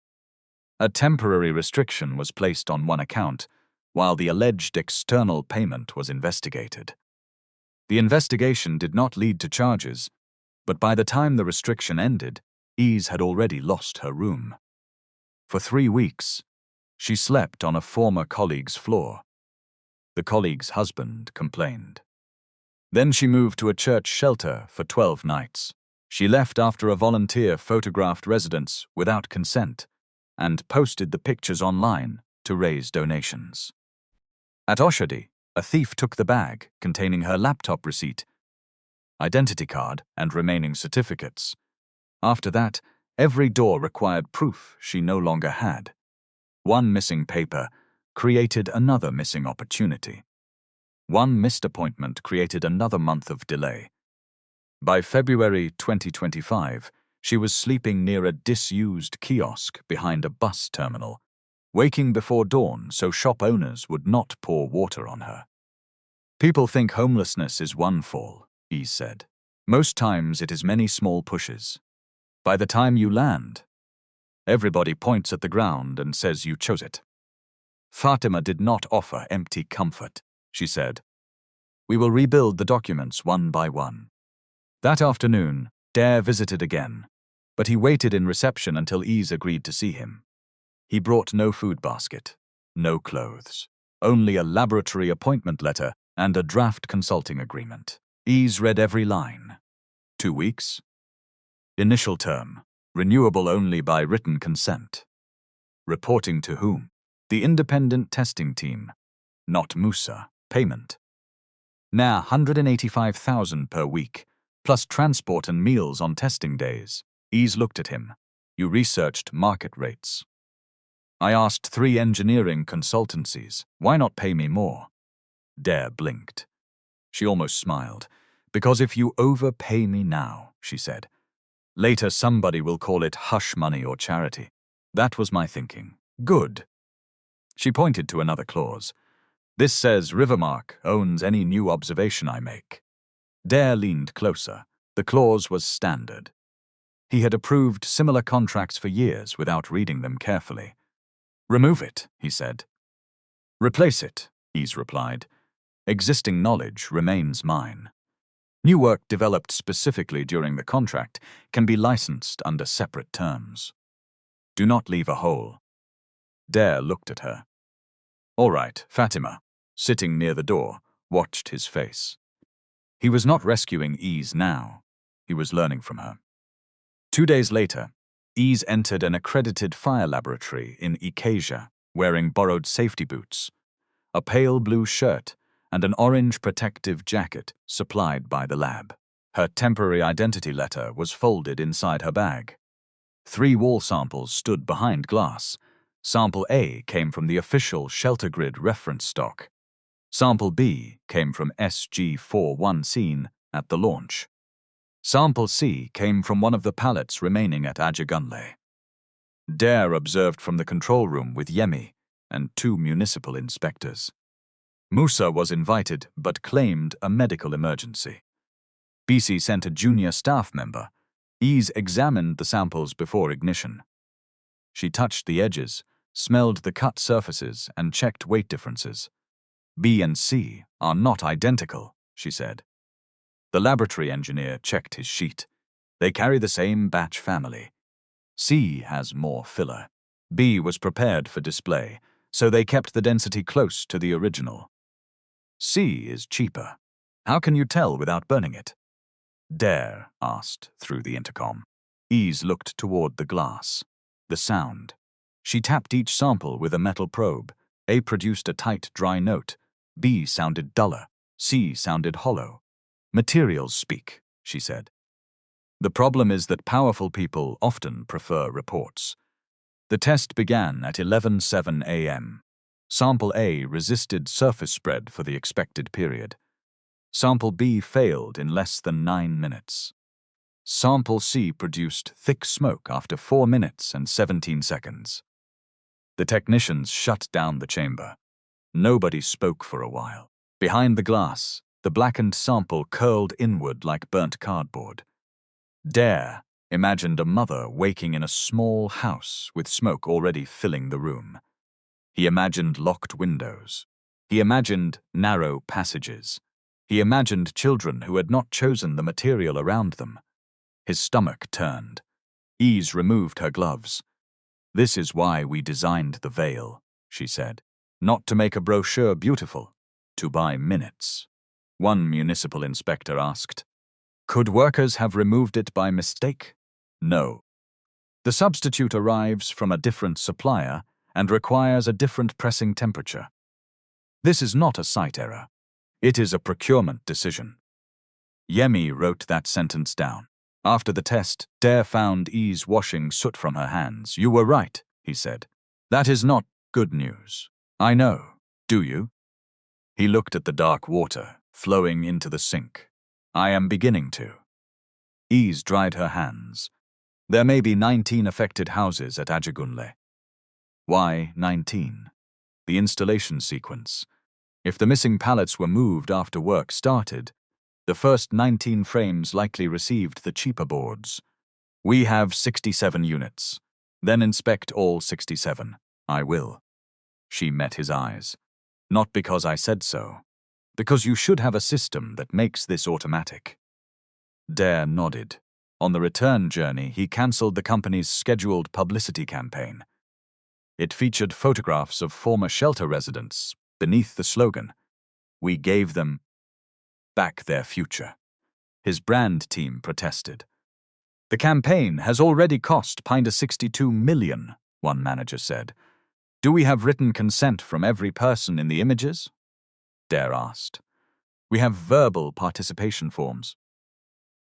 A temporary restriction was placed on one account while the alleged external payment was investigated. The investigation did not lead to charges, but by the time the restriction ended, Eze had already lost her room. For 3 weeks, she slept on a former colleague's floor. The colleague's husband complained. Then she moved to a church shelter for 12 nights. She left after a volunteer photographed residents without consent and posted the pictures online to raise donations. At Oshodi, a thief took the bag containing her laptop receipt, identity card, and remaining certificates. After that, every door required proof she no longer had. One missing paper created another missing opportunity. One missed appointment created another month of delay. By February 2025, she was sleeping near a disused kiosk behind a bus terminal, waking before dawn so shop owners would not pour water on her. "People think homelessness is one fall," Eze said. "Most times it is many small pushes. By the time you land, everybody points at the ground and says you chose it." Fatima did not offer empty comfort. She said, "We will rebuild the documents one by one." That afternoon, Dare visited again, but he waited in reception until Eze agreed to see him. He brought no food basket, no clothes, only a laboratory appointment letter and a draft consulting agreement. Eze read every line. 2 weeks. Initial term, renewable only by written consent. Reporting to whom? The independent testing team, not Musa. Payment. Now 185,000 per week, plus transport and meals on testing days. Eze looked at him. "You researched market rates." "I asked 3 engineering consultancies. Why not pay me more?" Dare blinked. She almost smiled. "Because if you overpay me now," she said, Later somebody will call it hush money or charity. That was my thinking. Good. She pointed to another clause. This says Rivermark owns any new observation I make. Dare leaned closer. The clause was standard. He had approved similar contracts for years without reading them carefully. Remove it, he said. Replace it, Ese replied. Existing knowledge remains mine. New work developed specifically during the contract can be licensed under separate terms. Do not leave a hole. Dare looked at her. All right, Fatima, sitting near the door, watched his face. He was not rescuing Ese now. He was learning from her. 2 days later, Ese entered an accredited fire laboratory in Ikeja, wearing borrowed safety boots, a pale blue shirt, and an orange protective jacket supplied by the lab. Her temporary identity letter was folded inside her bag. 3 wall samples stood behind glass. Sample A came from the official shelter grid reference stock. Sample B came from SG-41 scene at the launch. Sample C came from one of the pallets remaining at Ajagunle. Dare observed from the control room with Yemi and 2 municipal inspectors. Musa was invited but claimed a medical emergency. BC sent a junior staff member. Ese examined the samples before ignition. She touched the edges, smelled the cut surfaces, and checked weight differences. B and C are not identical, she said. The laboratory engineer checked his sheet. They carry the same batch family. C has more filler. B was prepared for display, so they kept the density close to the original. C is cheaper. How can you tell without burning it? Dare asked through the intercom. Ese looked toward the glass. The sound. She tapped each sample with a metal probe. A produced a tight, dry note. B sounded duller. C sounded hollow. Materials speak, she said. The problem is that powerful people often prefer reports. The test began at 11:07 a.m. Sample A resisted surface spread for the expected period. Sample B failed in less than 9 minutes. Sample C produced thick smoke after 4 minutes and 17 seconds. The technicians shut down the chamber. Nobody spoke for a while. Behind the glass, the blackened sample curled inward like burnt cardboard. Dare imagined a mother waking in a small house with smoke already filling the room. He imagined locked windows. He imagined narrow passages. He imagined children who had not chosen the material around them. His stomach turned. Ese removed her gloves. This is why we designed the veil, she said. Not to make a brochure beautiful, to buy minutes. One municipal inspector asked, could workers have removed it by mistake? No. The substitute arrives from a different supplier and requires a different pressing temperature. This is not a site error. It is a procurement decision. Yemi wrote that sentence down. After the test, Dare found Ese washing soot from her hands. You were right, he said. That is not good news. I know. Do you? He looked at the dark water flowing into the sink. I am beginning to. Ese dried her hands. There may be 19 affected houses at Ajagunle. Why 19? The installation sequence. If the missing pallets were moved after work started, the first 19 frames likely received the cheaper boards. We have 67 units. Then inspect all 67. I will. She met his eyes. Not because I said so. Because you should have a system that makes this automatic. Dare nodded. On the return journey, he cancelled the company's scheduled publicity campaign. It featured photographs of former shelter residents beneath the slogan, "We gave them back their future." His brand team protested. The campaign has already cost Pinda 62 million, one manager said. Do we have written consent from every person in the images? Dare asked. We have verbal participation forms.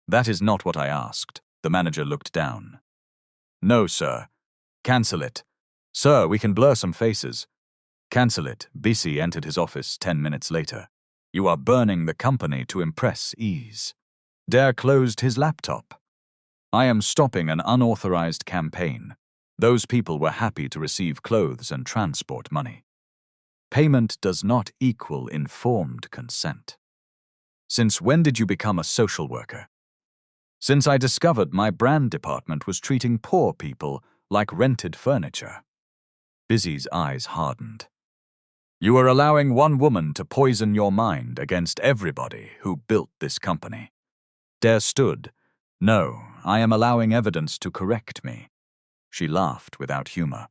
That is not what I asked. The manager looked down. No, sir. Cancel it. Sir, we can blur some faces. Cancel it. BC entered his office 10 minutes later. You are burning the company to impress Ese. Dare closed his laptop. I am stopping an unauthorized campaign. Those people were happy to receive clothes and transport money. Payment does not equal informed consent. Since when did you become a social worker? Since I discovered my brand department was treating poor people like rented furniture. Busy's eyes hardened. You are allowing one woman to poison your mind against everybody who built this company. Dare stood. No, I am allowing evidence to correct me. She laughed without humor.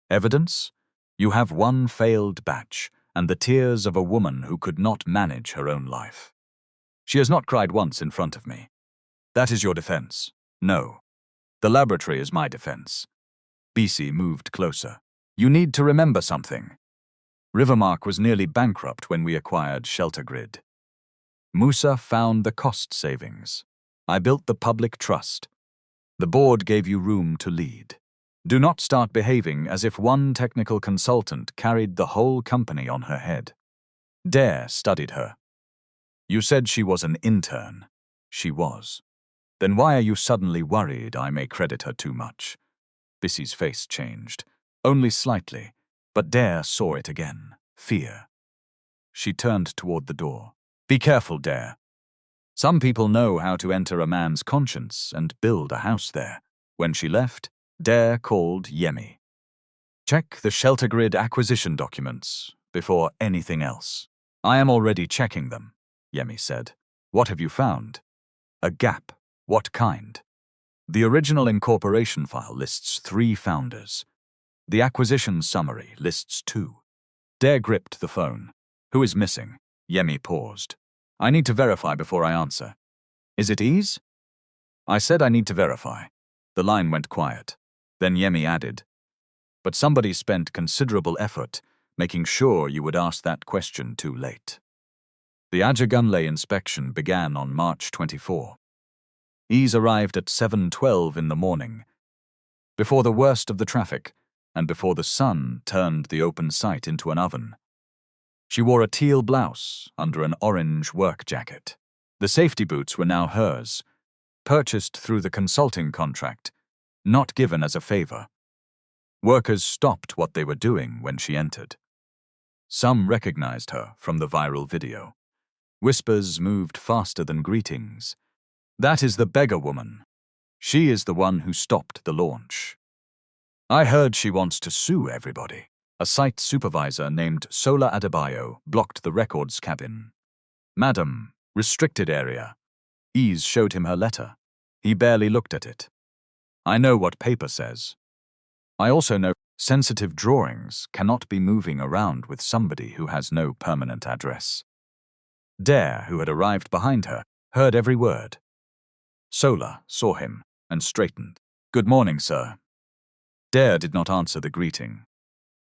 Evidence? You have one failed batch and the tears of a woman who could not manage her own life. She has not cried once in front of me. That is your defense. No. The laboratory is my defense. BC moved closer. You need to remember something. Rivermark was nearly bankrupt when we acquired Shelter Grid. Musa found the cost savings. I built the public trust. The board gave you room to lead. Do not start behaving as if one technical consultant carried the whole company on her head. Dare studied her. You said she was an intern. She was. Then why are you suddenly worried I may credit her too much? Bissy's face changed. Only slightly, but Dare saw it again. Fear. She turned toward the door. Be careful, Dare. Some people know how to enter a man's conscience and build a house there. When she left, Dare called Yemi. Check the Shelter Grid acquisition documents before anything else. I am already checking them, Yemi said. What have you found? A gap. What kind? The original incorporation file lists 3 founders. The acquisition summary lists 2. Dare gripped the phone. Who is missing? Yemi paused. I need to verify before I answer. Is it Ease? I said I need to verify. The line went quiet. Then Yemi added, but somebody spent considerable effort making sure you would ask that question too late. The Ajagunle inspection began on March 24. Ease arrived at 7:12 in the morning, before the worst of the traffic and before the sun turned the open site into an oven. She wore a teal blouse under an orange work jacket. The safety boots were now hers, purchased through the consulting contract, not given as a favor. Workers stopped what they were doing when she entered. Some recognized her from the viral video. Whispers moved faster than greetings. That is the beggar woman. She is the one who stopped the launch. I heard she wants to sue everybody. A site supervisor named Sola Adebayo blocked the records cabin. Madam, restricted area. Ease showed him her letter. He barely looked at it. I know what paper says. I also know sensitive drawings cannot be moving around with somebody who has no permanent address. Dare, who had arrived behind her, heard every word. Sola saw him and straightened. Good morning, sir. Dare did not answer the greeting.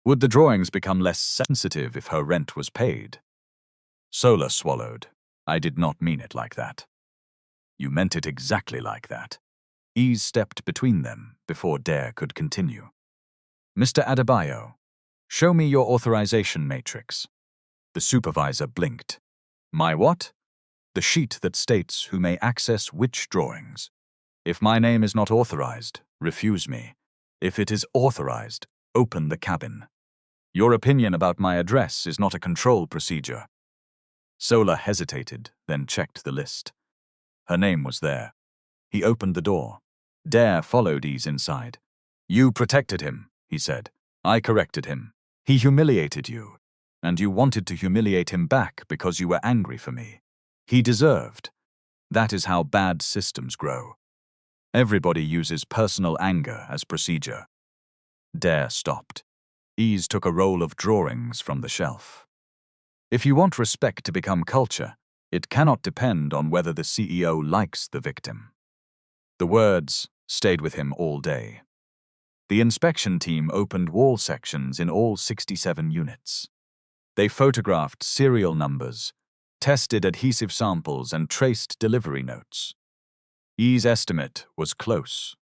Would the drawings become less sensitive if her rent was paid? Sola swallowed. I did not mean it like that. You meant it exactly like that. Ease stepped between them before Dare could continue. Mr. Adebayo, show me your authorization matrix. The supervisor blinked. My what? The sheet that states who may access which drawings. If my name is not authorized, refuse me. If it is authorized, open the cabin. Your opinion about my address is not a control procedure. Sola hesitated, then checked the list. Her name was there. He opened the door. Dare followed Ease inside. You protected him, he said. I corrected him. He humiliated you, and you wanted to humiliate him back because you were angry for me. He deserved. That is how bad systems grow. Everybody uses personal anger as procedure. Dare stopped. Ease took a roll of drawings from the shelf. If you want respect to become culture, it cannot depend on whether the CEO likes the victim. The words stayed with him all day. The inspection team opened wall sections in all 67 units. They photographed serial numbers, tested adhesive samples, and traced delivery notes. E's estimate was close.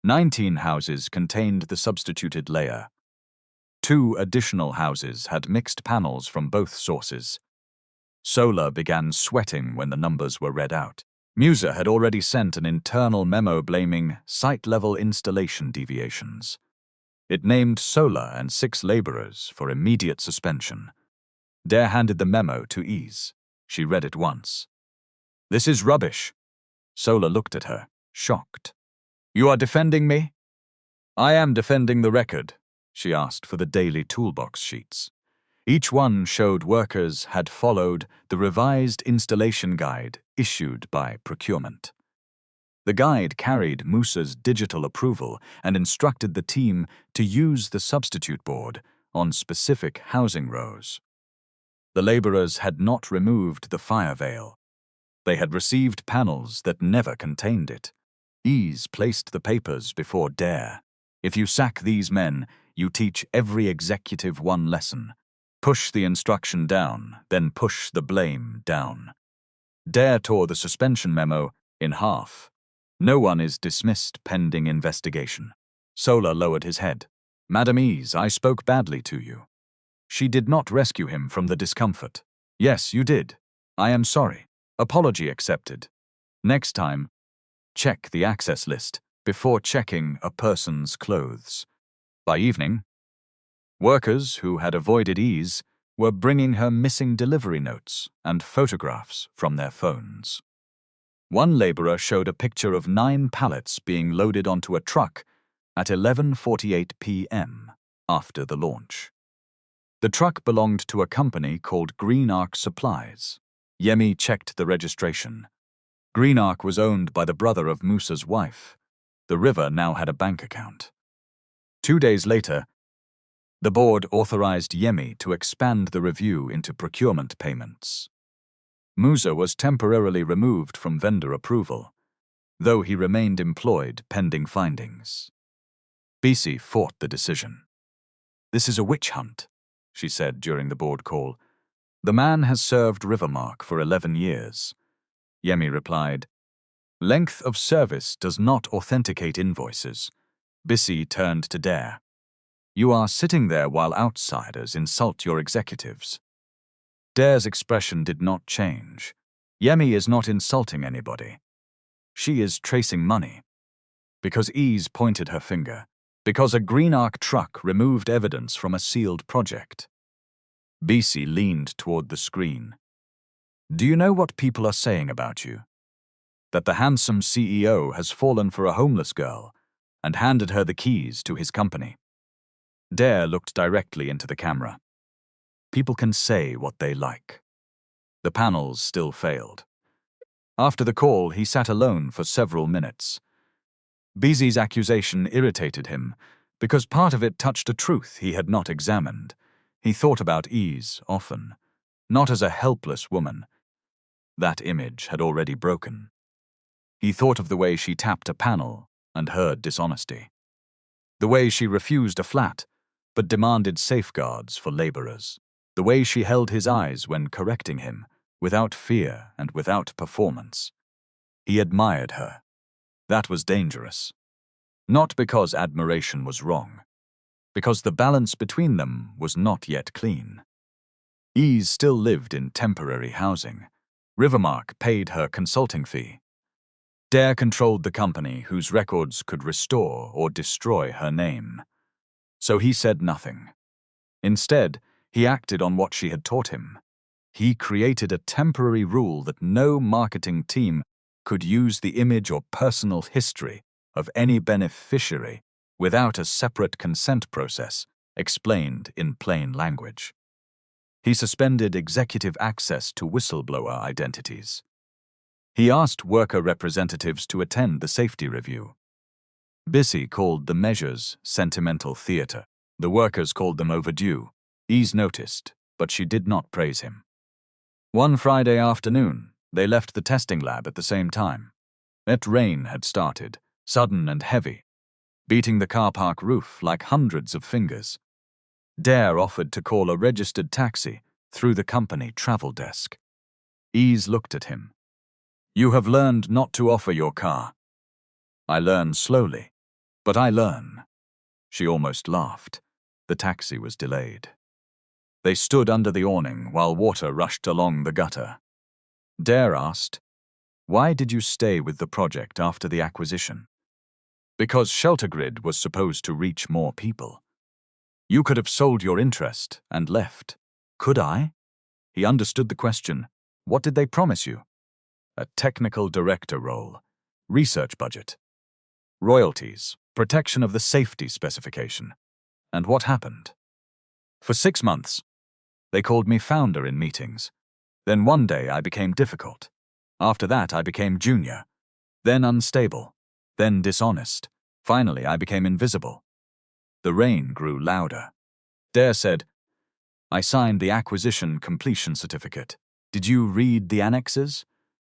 19 houses contained the substituted layer. 2 additional houses had mixed panels from both sources. Sola began sweating when the numbers were read out. Musa had already sent an internal memo blaming site-level installation deviations. It named Sola and 6 laborers for immediate suspension. Dare handed the memo to Ease. She read it once. "This is rubbish." Sola looked at her, shocked. "You are defending me?" "I am defending the record," she asked for the daily toolbox sheets. Each one showed workers had followed the revised installation guide issued by procurement. The guide carried Musa's digital approval and instructed the team to use the substitute board on specific housing rows. The laborers had not removed the fire veil. They had received panels that never contained it. Ease placed the papers before Dare. "If you sack these men, you teach every executive one lesson. Push the instruction down, then push the blame down." Dare tore the suspension memo in half. "No one is dismissed pending investigation." Sola lowered his head. "Madam Ease, I spoke badly to you." She did not rescue him from the discomfort. "Yes, you did. I am sorry. Apology accepted. Next time, check the access list before checking a person's clothes." By evening, workers who had avoided Ease were bringing her missing delivery notes and photographs from their phones. One laborer showed a picture of 9 pallets being loaded onto a truck at 11:48 p.m. after the launch. The truck belonged to a company called Green Arc Supplies. Yemi checked the registration. Green Arc was owned by the brother of Musa's wife. The river now had a bank account. 2 days later, the board authorized Yemi to expand the review into procurement payments. Musa was temporarily removed from vendor approval, though he remained employed pending findings. Bisi fought the decision. "This is a witch hunt," she said during the board call. "The man has served Rivermark for 11 years. Yemi replied, "Length of service does not authenticate invoices." Bisi turned to Dare. "You are sitting there while outsiders insult your executives." Dare's expression did not change. Yemi is not insulting anybody. She is tracing money. Because Ease pointed her finger. Because a Green Arc truck removed evidence from a sealed project. Bisi leaned toward the screen. "Do you know what people are saying about you? That the handsome CEO has fallen for a homeless girl and handed her the keys to his company." Dare looked directly into the camera. People can say what they like. The panels still failed. After the call, he sat alone for several minutes. Bisi's accusation irritated him because part of it touched a truth he had not examined. He thought about Ease often, not as a helpless woman. That image had already broken. He thought of the way she tapped a panel and heard dishonesty. The way she refused a flat, but demanded safeguards for laborers. The way she held his eyes when correcting him, without fear and without performance. He admired her. That was dangerous. Not because admiration was wrong, because the balance between them was not yet clean. Ease still lived in temporary housing. Rivermark paid her consulting fee. Dare controlled the company whose records could restore or destroy her name. So he said nothing. Instead, he acted on what she had taught him. He created a temporary rule that no marketing team could use the image or personal history of any beneficiary without a separate consent process explained in plain language. He suspended executive access to whistleblower identities. He asked worker representatives to attend the safety review. Bisi called the measures sentimental theater. The workers called them overdue. Ease noticed, but she did not praise him. One Friday afternoon, they left the testing lab at the same time. That rain had started, sudden and heavy, beating the car park roof like hundreds of fingers. Dare offered to call a registered taxi through the company travel desk. Ease looked at him. "You have learned not to offer your car." "I learn slowly, but I learn." She almost laughed. The taxi was delayed. They stood under the awning while water rushed along the gutter. Dare asked, Why did you stay with the project after the acquisition? Because Shelter Grid was supposed to reach more people. You could have sold your interest and left. Could I? He understood the question. What did they promise you? A technical director role, research budget, royalties, protection of the safety specification. And what happened? For 6 months, they called me founder in meetings. Then one day I became difficult. After that I became junior. Then unstable. Then dishonest. Finally I became invisible. The rain grew louder. Dare said, I signed the acquisition completion certificate. Did you read the annexes?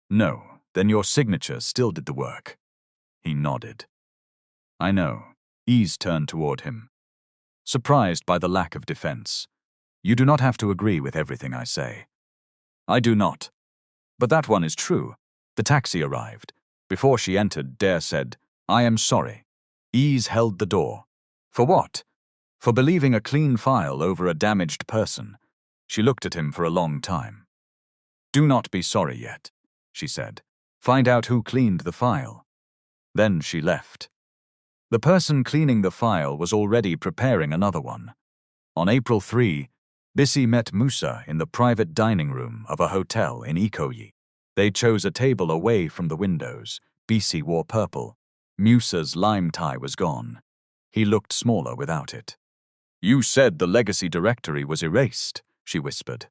No. Then your signature still did the work. He nodded. I know. Ese turned toward him, surprised by the lack of defense. You do not have to agree with everything I say. I do not. But that one is true. The taxi arrived. Before she entered, Dare said, I am sorry. Ese held the door. For what? For believing a clean file over a damaged person. She looked at him for a long time. Do not be sorry yet, she said. Find out who cleaned the file. Then she left. The person cleaning the file was already preparing another one. On April 3, Bisi met Musa in the private dining room of a hotel in Ikoyi. They chose a table away from the windows. Bisi wore purple. Musa's lime tie was gone. He looked smaller without it. You said the legacy directory was erased, she whispered.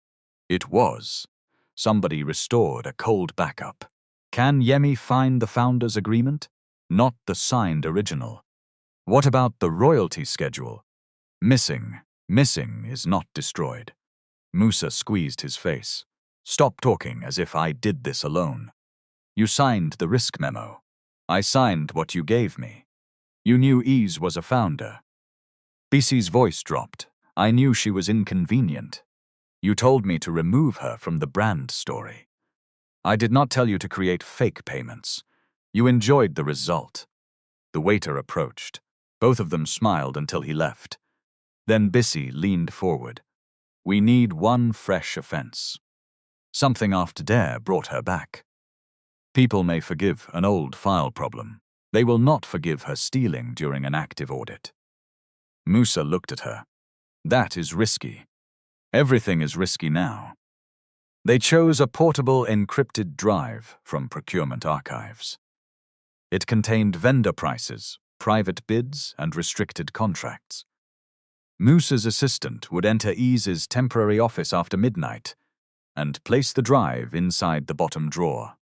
It was. Somebody restored a cold backup. Can Yemi find the founder's agreement? Not the signed original. What about the royalty schedule? Missing. Missing is not destroyed. Musa squeezed his face. Stop talking as if I did this alone. You signed the risk memo. I signed what you gave me. You knew Ese was a founder. Bisi's voice dropped. I knew she was inconvenient. You told me to remove her from the brand story. I did not tell you to create fake payments. You enjoyed the result. The waiter approached. Both of them smiled until he left. Then Bisi leaned forward. We need one fresh offense. Something after Dare brought her back. People may forgive an old file problem. They will not forgive her stealing during an active audit. Musa looked at her. That is risky. Everything is risky now. They chose a portable encrypted drive from procurement archives. It contained vendor prices, private bids, and restricted contracts. Musa's assistant would enter Ese's temporary office after midnight and place the drive inside the bottom drawer.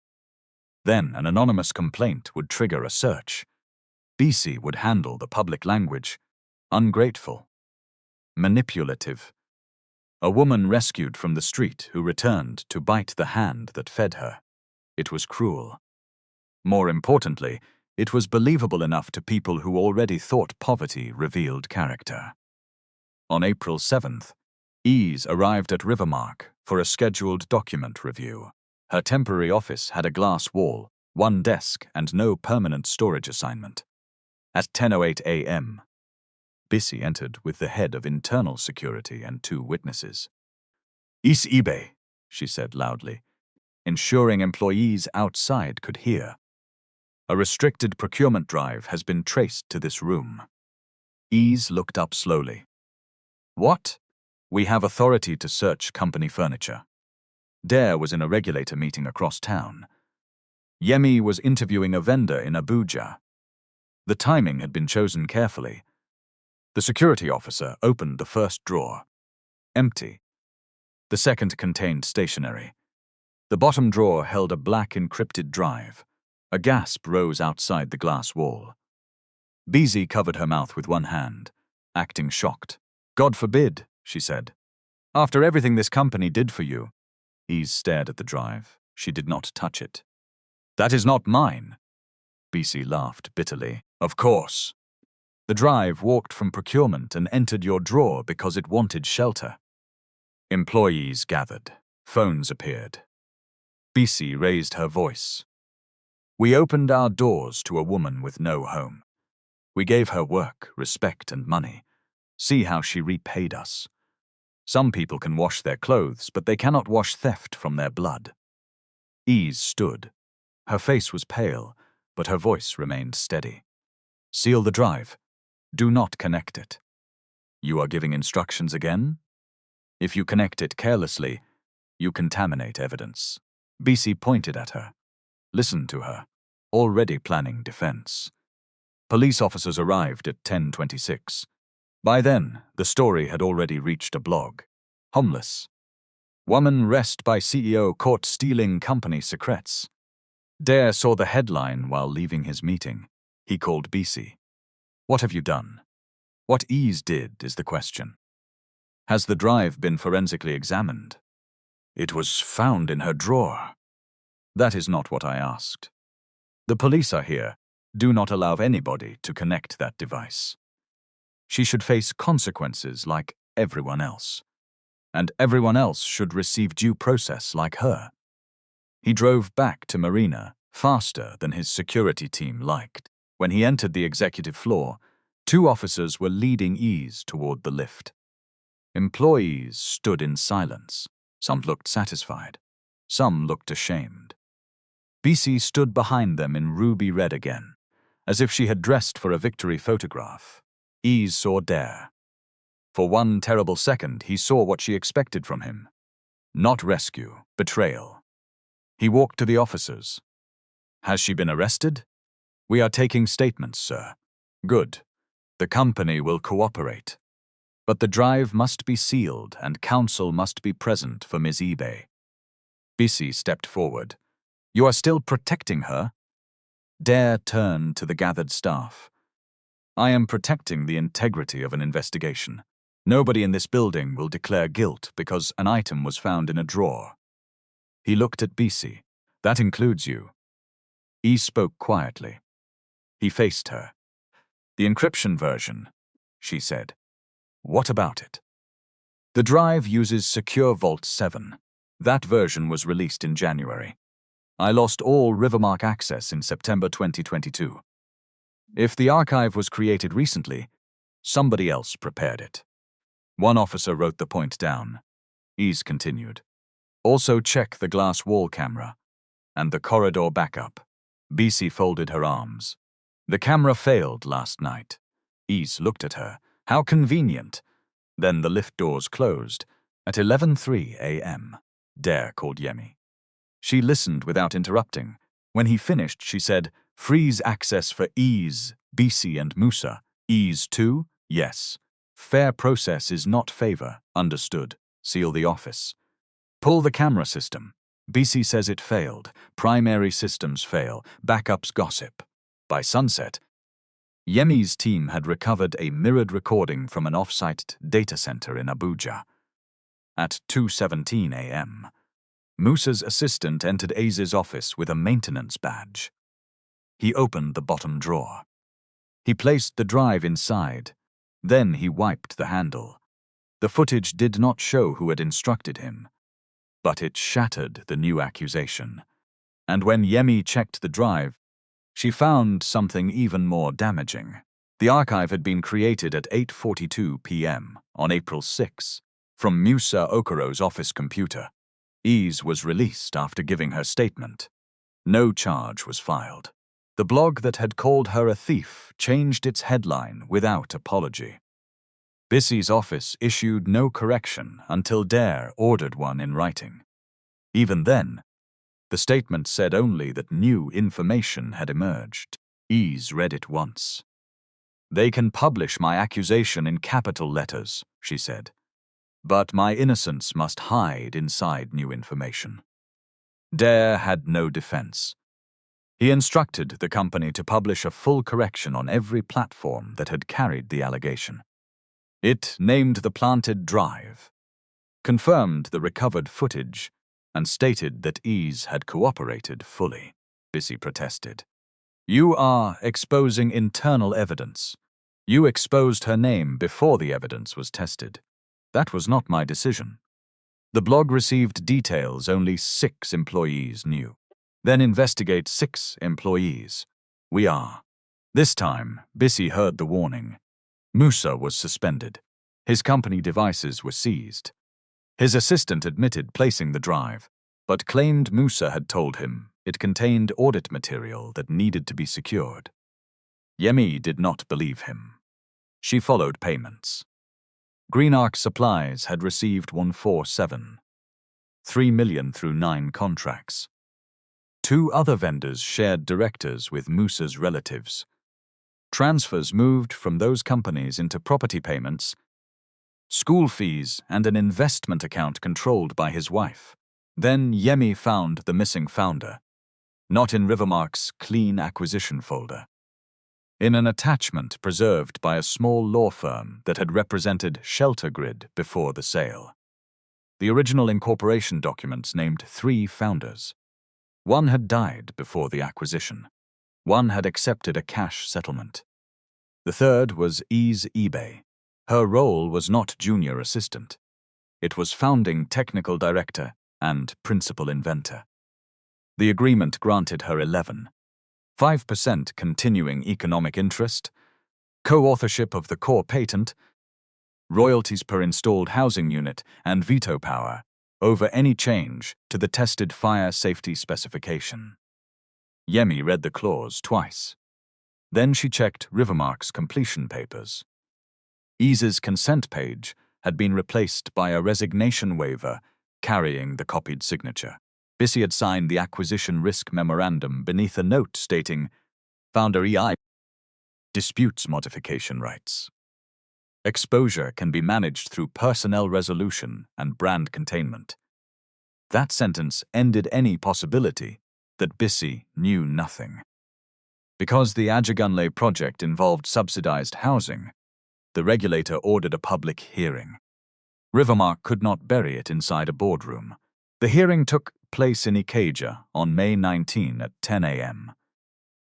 Then an anonymous complaint would trigger a search. Bisi would handle the public language. Ungrateful. Manipulative. A woman rescued from the street who returned to bite the hand that fed her. It was cruel. More importantly, it was believable enough to people who already thought poverty revealed character. On April 7th, Ese arrived at Rivermark for a scheduled document review. Her temporary office had a glass wall, one desk, and no permanent storage assignment. At 10:08 a.m., Bisi entered with the head of internal security and 2 witnesses. Ese Ibe, she said loudly, ensuring employees outside could hear. A restricted procurement drive has been traced to this room. Ese looked up slowly. What? We have authority to search company furniture. Dare was in a regulator meeting across town. Yemi was interviewing a vendor in Abuja. The timing had been chosen carefully. The security officer opened the first drawer. Empty. The second contained stationery. The bottom drawer held a black encrypted drive. A gasp rose outside the glass wall. Bisi covered her mouth with one hand, acting shocked. God forbid, she said. After everything this company did for you. Ese stared at the drive. She did not touch it. That is not mine. Bisi laughed bitterly. Of course. The drive walked from procurement and entered your drawer because it wanted shelter. Employees gathered. Phones appeared. Bisi raised her voice. We opened our doors to a woman with no home. We gave her work, respect, and money. See how she repaid us. Some people can wash their clothes, but they cannot wash theft from their blood. Ese stood. Her face was pale, but her voice remained steady. Seal the drive. Do not connect it. You are giving instructions again? If you connect it carelessly, you contaminate evidence. BC pointed at her. Listen to her. Already planning defense. Police officers arrived at 10:26. By then, the story had already reached a blog. Homeless. Woman arrested by CEO caught stealing company secrets. Dare saw the headline while leaving his meeting. He called BC. What have you done? What Ese did is the question. Has the drive been forensically examined? It was found in her drawer. That is not what I asked. The police are here. Do not allow anybody to connect that device. She should face consequences like everyone else. And everyone else should receive due process like her. He drove back to Marina faster than his security team liked. When he entered the executive floor, 2 officers were leading Ese toward the lift. Employees stood in silence. Some looked satisfied. Some looked ashamed. BC stood behind them in ruby red again, as if she had dressed for a victory photograph. Ese saw Dare. For one terrible second, he saw what she expected from him. Not rescue, betrayal. He walked to the officers. Has she been arrested? We are taking statements, sir. Good. The company will cooperate. But the drive must be sealed and counsel must be present for Ms. Ibe. BC stepped forward. You are still protecting her? Dare turned to the gathered staff. I am protecting the integrity of an investigation. Nobody in this building will declare guilt because an item was found in a drawer. He looked at BC. That includes you. Ese spoke quietly. He faced her. The encryption version, she said. What about it? The drive uses Secure Vault 7. That version was released in January. I lost all Rivermark access in September 2022. If the archive was created recently, somebody else prepared it. One officer wrote the point down. Ese continued. Also check the glass wall camera and the corridor backup. BC folded her arms. The camera failed last night. Ese looked at her. How convenient. Then the lift doors closed. At 11:03 a.m., Dare called Yemi. She listened without interrupting. When he finished, she said, freeze access for Ese, BC and Musa. Ese too? Yes. Fair process is not favor. Understood. Seal the office. Pull the camera system. BC says it failed. Primary systems fail. Backups gossip. By sunset, Yemi's team had recovered a mirrored recording from an off-site data center in Abuja. At 2:17 a.m., Musa's assistant entered Ese's office with a maintenance badge. He opened the bottom drawer. He placed the drive inside. Then he wiped the handle. The footage did not show who had instructed him, but it shattered the new accusation. And when Yemi checked the drive, she found something even more damaging. The archive had been created at 8:42 p.m. on April 6 from Musa Okoro's office computer. Ese was released after giving her statement. No charge was filed. The blog that had called her a thief changed its headline without apology. BC's office issued no correction until Dare ordered one in writing. Even then, the statement said only that new information had emerged. Ese read it once. They can publish my accusation in capital letters, she said, but my innocence must hide inside new information. Dare had no defense. He instructed the company to publish a full correction on every platform that had carried the allegation. It named the planted drive, confirmed the recovered footage, and stated that Ese had cooperated fully. BC protested. You are exposing internal evidence. You exposed her name before the evidence was tested. That was not my decision. The blog received details only 6 employees knew. Then investigate 6 employees. We are. This time, BC heard the warning. Musa was suspended. His company devices were seized. His assistant admitted placing the drive, but claimed Musa had told him It contained audit material that needed to be secured. Yemi did not believe him. She followed payments. Green Arc Supplies had received 147, 3 million through 9 contracts. 2 other vendors shared directors with Musa's relatives. Transfers moved from those companies into property payments, school fees, and an investment account controlled by his wife. Then Yemi found the missing founder, not in Rivermark's clean acquisition folder. In an attachment preserved by a small law firm that had represented Shelter Grid before the sale. The original incorporation documents named 3 founders. 1 had died before the acquisition. 1 had accepted a cash settlement. The 3rd was Ese Ibe. Her role was not junior assistant. It was founding technical director and principal inventor. The agreement granted her 5% continuing economic interest, co-authorship of the core patent, royalties per installed housing unit, and veto power over any change to the tested fire safety specification. Yemi read the clause twice. Then she checked Rivermark's completion papers. Ese's consent page had been replaced by a resignation waiver carrying the copied signature. Bissy had signed the acquisition risk memorandum beneath a note stating, Founder EI disputes modification rights. Exposure can be managed through personnel resolution and brand containment. That sentence ended any possibility that Bissy knew nothing. Because the Ajigunle project involved subsidized housing, the regulator ordered a public hearing. Rivermark could not bury it inside a boardroom. The hearing took place in Ikeja on May 19 at 10 a.m.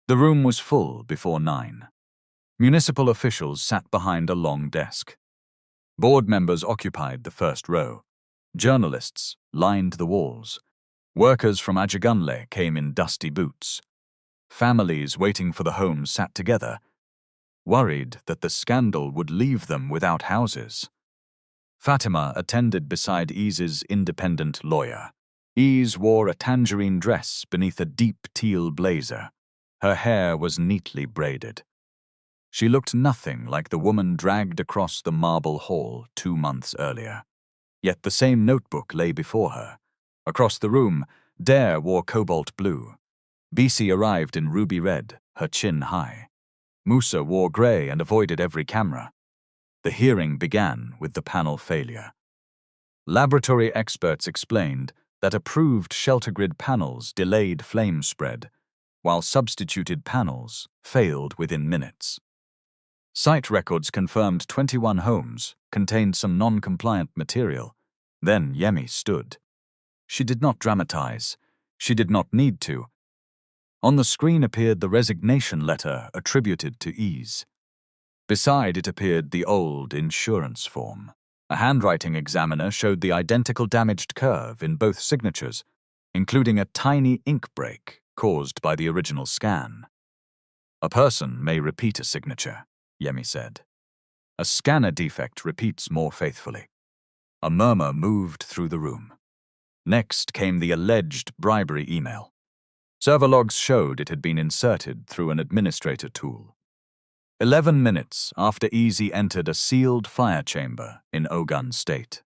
The room was full before 9. Municipal officials sat behind a long desk. Board members occupied the first row. Journalists lined the walls. Workers from Ajigunle came in dusty boots. Families waiting for the home sat together, worried that the scandal would leave them without houses. Fatima attended beside Ese's independent lawyer. Ese wore a tangerine dress beneath a deep teal blazer. Her hair was neatly braided. She looked nothing like the woman dragged across the marble hall 2 months earlier. Yet the same notebook lay before her. Across the room, Dare wore cobalt blue. Bisi arrived in ruby red, her chin high. Musa wore grey and avoided every camera. The hearing began with the panel failure. Laboratory experts explained that approved shelter grid panels delayed flame spread, while substituted panels failed within minutes. Site records confirmed 21 homes contained some non-compliant material. Then Yemi stood. She did not dramatize. She did not need to. On the screen appeared the resignation letter attributed to Ese. Beside it appeared the old insurance form. A handwriting examiner showed the identical damaged curve in both signatures, including a tiny ink break caused by the original scan. A person may repeat a signature, Yemi said. A scanner defect repeats more faithfully. A murmur moved through the room. Next came the alleged bribery email. Server logs showed it had been inserted through an administrator tool. 11 minutes after Ese entered a sealed fire chamber in Ogun State.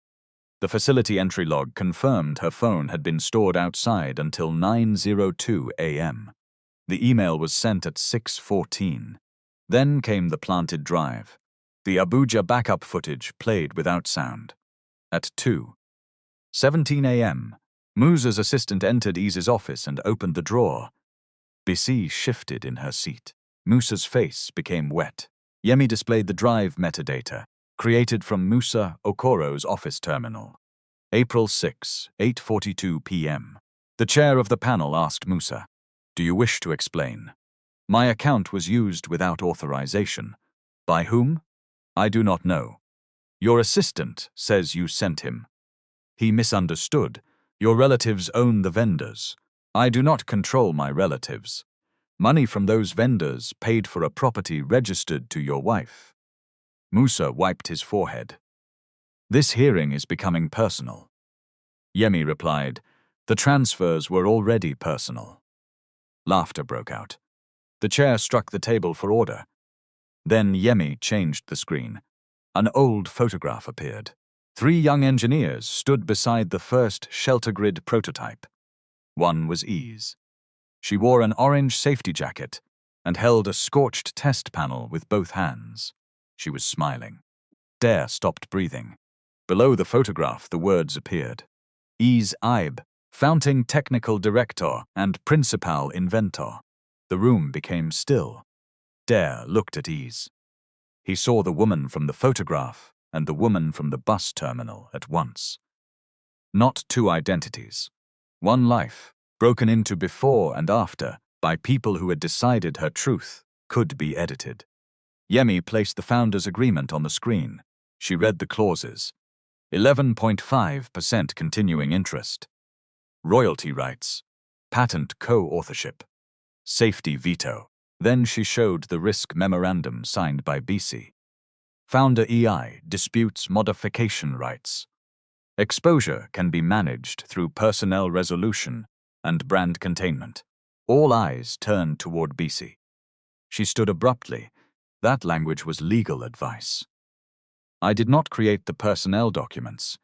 The facility entry log confirmed her phone had been stored outside until 9:02 a.m. The email was sent at 6:14. Then came the planted drive. The Abuja backup footage played without sound. At 2:17 a.m., Musa's assistant entered Ese's office and opened the drawer. Bisi shifted in her seat. Musa's face became wet. Yemi displayed the drive metadata, created from Musa Okoro's office terminal. April 6, 8:42 p.m. The chair of the panel asked Musa, "Do you wish to explain?" "My account was used without authorization." "By whom?" "I do not know." "Your assistant says you sent him." "He misunderstood. Your relatives own the vendors." "I do not control my relatives. Money from those vendors paid for a property registered to your wife." Musa wiped his forehead. "This hearing is becoming personal." Yemi replied, "The transfers were already personal." Laughter broke out. The chair struck the table for order. Then Yemi changed the screen. An old photograph appeared. 3 young engineers stood beside the first shelter grid prototype. One was Ease. She wore an orange safety jacket and held a scorched test panel with both hands. She was smiling. Dare stopped breathing. Below the photograph, the words appeared. Ese Ibe, founding technical director and principal inventor. The room became still. Dare looked at Ese. He saw the woman from the photograph and the woman from the bus terminal at once. Not 2 identities. One life, broken into before and after by people who had decided her truth could be edited. Yemi placed the founder's agreement on the screen. She read the clauses. 11.5% continuing interest. Royalty rights. Patent co-authorship. Safety veto. Then she showed the risk memorandum signed by BC. Founder EI disputes modification rights. Exposure can be managed through personnel resolution and brand containment. All eyes turned toward BC. She stood abruptly. That language was legal advice. I did not create the personnel documents.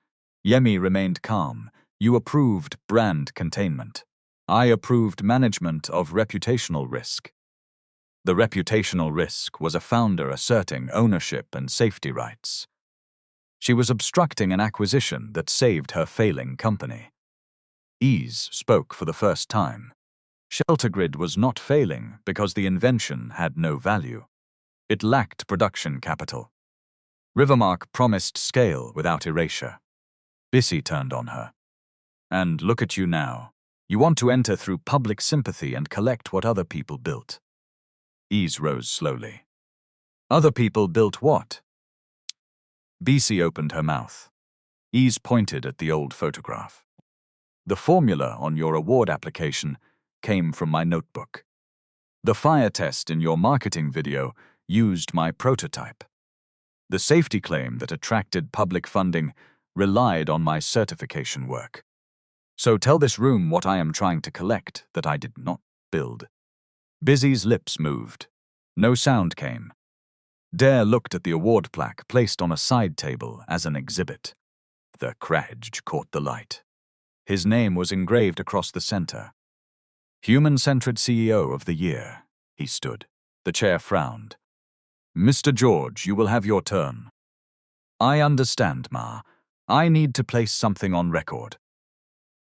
Yemi remained calm. You approved brand containment. I approved management of reputational risk. The reputational risk was a founder asserting ownership and safety rights. She was obstructing an acquisition that saved her failing company. Ese spoke for the first time. Sheltergrid was not failing because the invention had no value. It lacked production capital. Rivermark promised scale without erasure. Bissy turned on her. And look at you now. You want to enter through public sympathy and collect what other people built. Ese rose slowly. Other people built what? BC opened her mouth. Ese pointed at the old photograph. The formula on your award application came from my notebook. The fire test in your marketing video used my prototype. The safety claim that attracted public funding relied on my certification work. So tell this room what I am trying to collect that I did not build. Busy's lips moved. No sound came. Dare looked at the award plaque placed on a side table as an exhibit. The Kraj caught the light. His name was engraved across the center. Human-centered CEO of the year, he stood. The chair frowned. Mr. George, you will have your turn. I understand, Ma. I need to place something on record.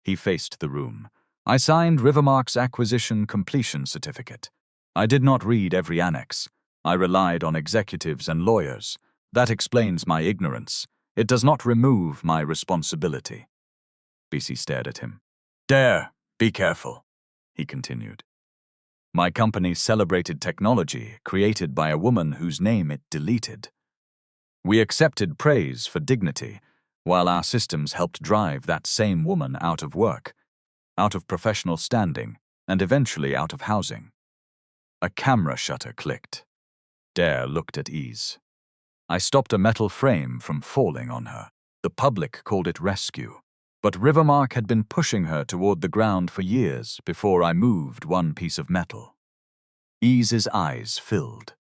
He faced the room. I signed Rivermark's acquisition completion certificate. I did not read every annex. I relied on executives and lawyers. That explains my ignorance. It does not remove my responsibility. BC stared at him. Dare, be careful, he continued. My company celebrated technology created by a woman whose name it deleted. We accepted praise for dignity, while our systems helped drive that same woman out of work, out of professional standing, and eventually out of housing. A camera shutter clicked. Dare looked at Ese. I stopped a metal frame from falling on her. The public called it rescue. But Rivermark had been pushing her toward the ground for years before I moved one piece of metal. Ese's eyes filled.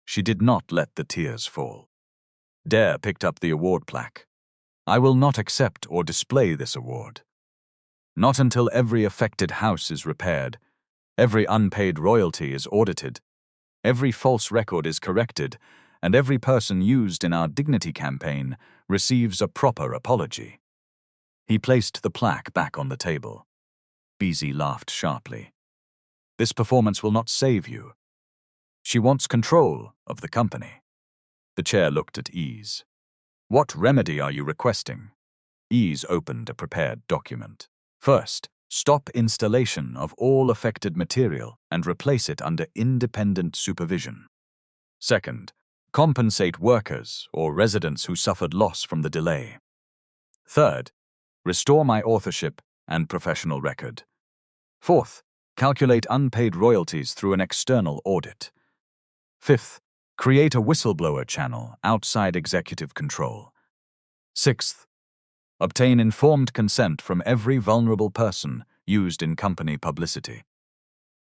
She did not let the tears fall. Dare picked up the award plaque. I will not accept or display this award. Not until every affected house is repaired, every unpaid royalty is audited, every false record is corrected, and every person used in our dignity campaign receives a proper apology. He placed the plaque back on the table. BZ laughed sharply. This performance will not save you. She wants control of the company. The chair looked at Ese. What remedy are you requesting? Ese opened a prepared document. First, stop installation of all affected material and replace it under independent supervision. Second, compensate workers or residents who suffered loss from the delay. Third, restore my authorship and professional record. Fourth, calculate unpaid royalties through an external audit. Fifth, create a whistleblower channel outside executive control. Sixth, obtain informed consent from every vulnerable person used in company publicity.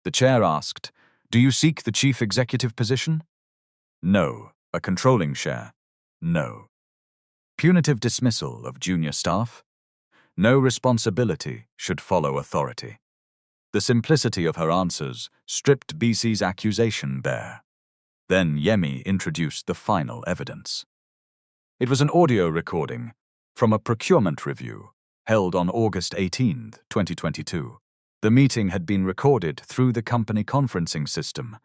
The The chair asked, "Do you seek the chief executive position?" No. A controlling share? No. Punitive dismissal of junior staff? No responsibility should follow authority. The simplicity of her answers stripped BC's accusation bare. Then Yemi introduced the final evidence. It was an audio recording from a procurement review held on August 18, 2022. The meeting had been recorded through the company conferencing system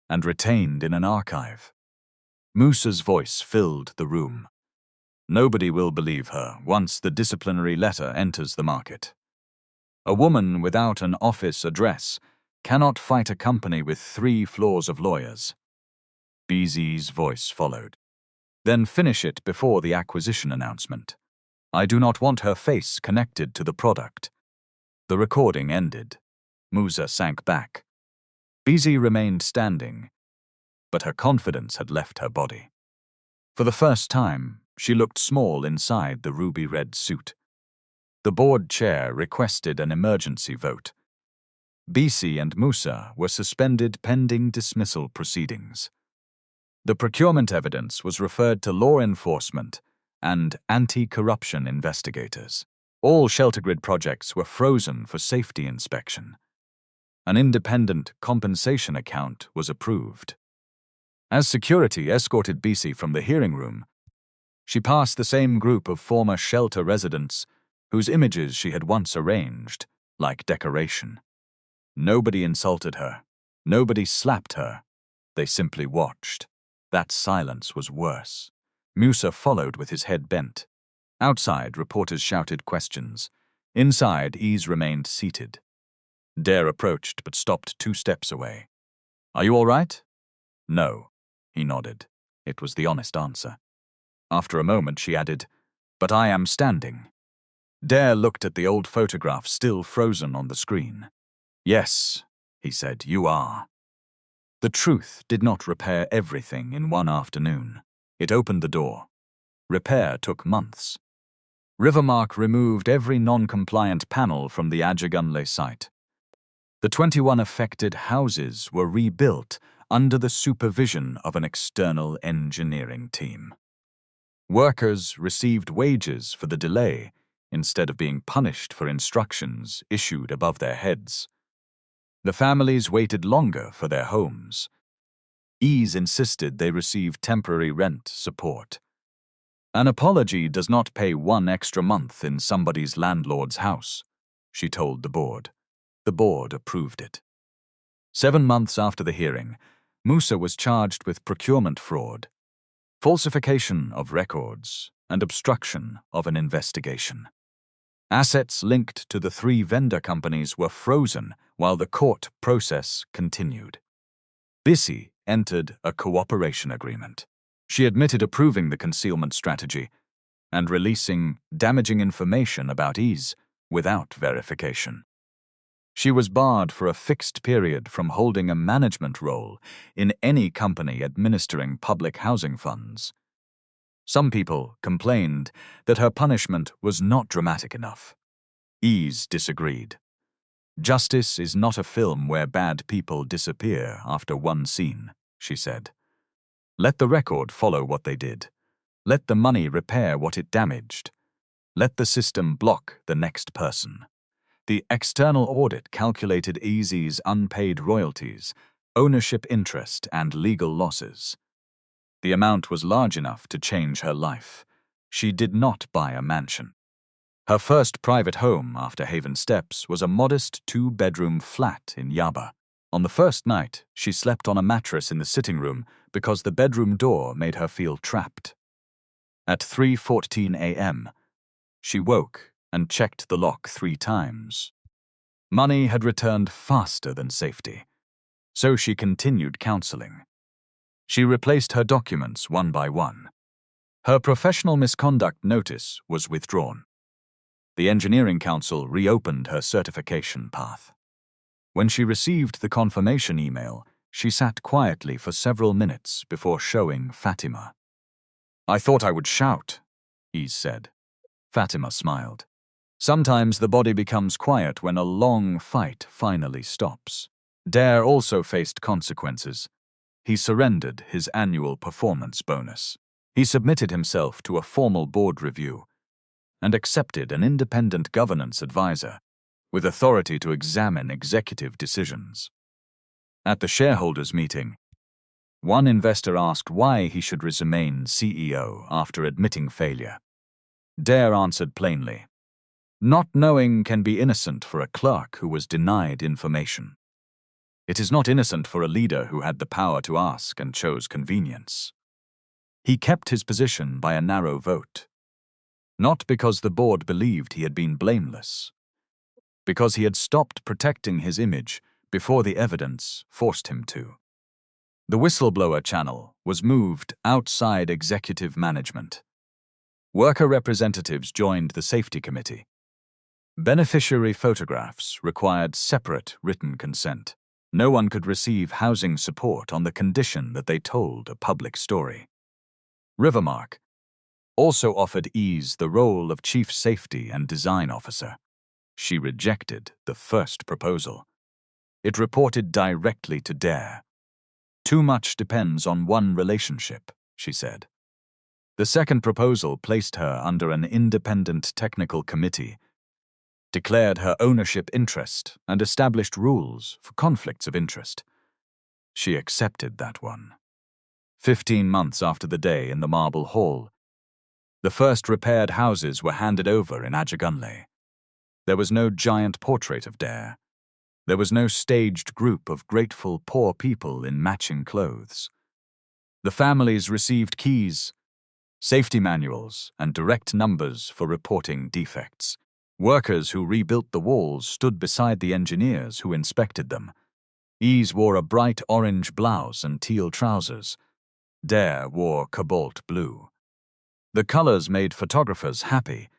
and retained in an archive. Musa's voice filled the room. Nobody will believe her once the disciplinary letter enters the market. A woman without an office address cannot fight a company with 3 floors of lawyers. BZ's voice followed. Then finish it before the acquisition announcement. I do not want her face connected to the product. The recording ended. Musa sank back. BZ remained standing, but her confidence had left her body. For the first time, she looked small inside the ruby-red suit. The board chair requested an emergency vote. BC and Musa were suspended pending dismissal proceedings. The procurement evidence was referred to law enforcement and anti-corruption investigators. All shelter grid projects were frozen for safety inspection. An independent compensation account was approved. As security escorted BC from the hearing room, she passed the same group of former shelter residents whose images she had once arranged, like decoration. Nobody insulted her. Nobody slapped her. They simply watched. That silence was worse. Musa followed with his head bent. Outside, reporters shouted questions. Inside, Ease remained seated. Dare approached but stopped 2 steps away. Are you all right? No, he nodded. It was the honest answer. After a moment, she added, but I am standing. Dare looked at the old photograph still frozen on the screen. Yes, he said, you are. The truth did not repair everything in one afternoon. It opened the door. Repair took months. Rivermark removed every non-compliant panel from the Ajagunle site. The 21 affected houses were rebuilt under the supervision of an external engineering team. Workers received wages for the delay instead of being punished for instructions issued above their heads. The families waited longer for their homes. Ease insisted they receive temporary rent support. An apology does not pay 1 extra month in somebody's landlord's house, she told the board. The board approved it. 7 months after the hearing, Musa was charged with procurement fraud, falsification of records, and obstruction of an investigation. Assets linked to the 3 vendor companies were frozen while the court process continued. Bissy entered a cooperation agreement. She admitted approving the concealment strategy and releasing damaging information about Ease without verification. She was barred for a fixed period from holding a management role in any company administering public housing funds. Some people complained that her punishment was not dramatic enough. Ease disagreed. Justice is not a film where bad people disappear after 1 scene, she said. Let the record follow what they did. Let the money repair what it damaged. Let the system block the next person. The external audit calculated Easy's unpaid royalties, ownership interest, and legal losses. The amount was large enough to change her life. She did not buy a mansion. Her first private home after Haven Steps was a modest 2-bedroom flat in Yaba. On the first night, she slept on a mattress in the sitting room because the bedroom door made her feel trapped. At 3:14 a.m., she woke and checked the lock 3 times. Money had returned faster than safety, so she continued counseling. She replaced her documents one by one. Her professional misconduct notice was withdrawn. The Engineering Council reopened her certification path. When she received the confirmation email, she sat quietly for several minutes before showing Fatima. I thought I would shout, Ease said. Fatima smiled. Sometimes the body becomes quiet when a long fight finally stops. Dare also faced consequences. He surrendered his annual performance bonus. He submitted himself to a formal board review and accepted an independent governance advisor with authority to examine executive decisions. At the shareholders' meeting, one investor asked why he should remain CEO after admitting failure. Dare answered plainly, "Not knowing can be innocent for a clerk who was denied information. It is not innocent for a leader who had the power to ask and chose convenience." He kept his position by a narrow vote, not because the board believed he had been blameless, because he had stopped protecting his image before the evidence forced him to. The whistleblower channel was moved outside executive management. Worker representatives joined the safety committee. Beneficiary photographs required separate written consent. No one could receive housing support on the condition that they told a public story. Rivermark also offered Ese the role of chief safety and design officer. She rejected the first proposal. It reported directly to Dare. "Too much depends on one relationship," she said. The second proposal placed her under an independent technical committee, declared her ownership interest, and established rules for conflicts of interest. She accepted that one. 15 months after the day in the Marble Hall, the first repaired houses were handed over in Ajagunle. There was no giant portrait of Dare. There was no staged group of grateful poor people in matching clothes. The families received keys, safety manuals, and direct numbers for reporting defects. Workers who rebuilt the walls stood beside the engineers who inspected them. Ese wore a bright orange blouse and teal trousers. Dare wore cobalt blue. The colors made photographers happy,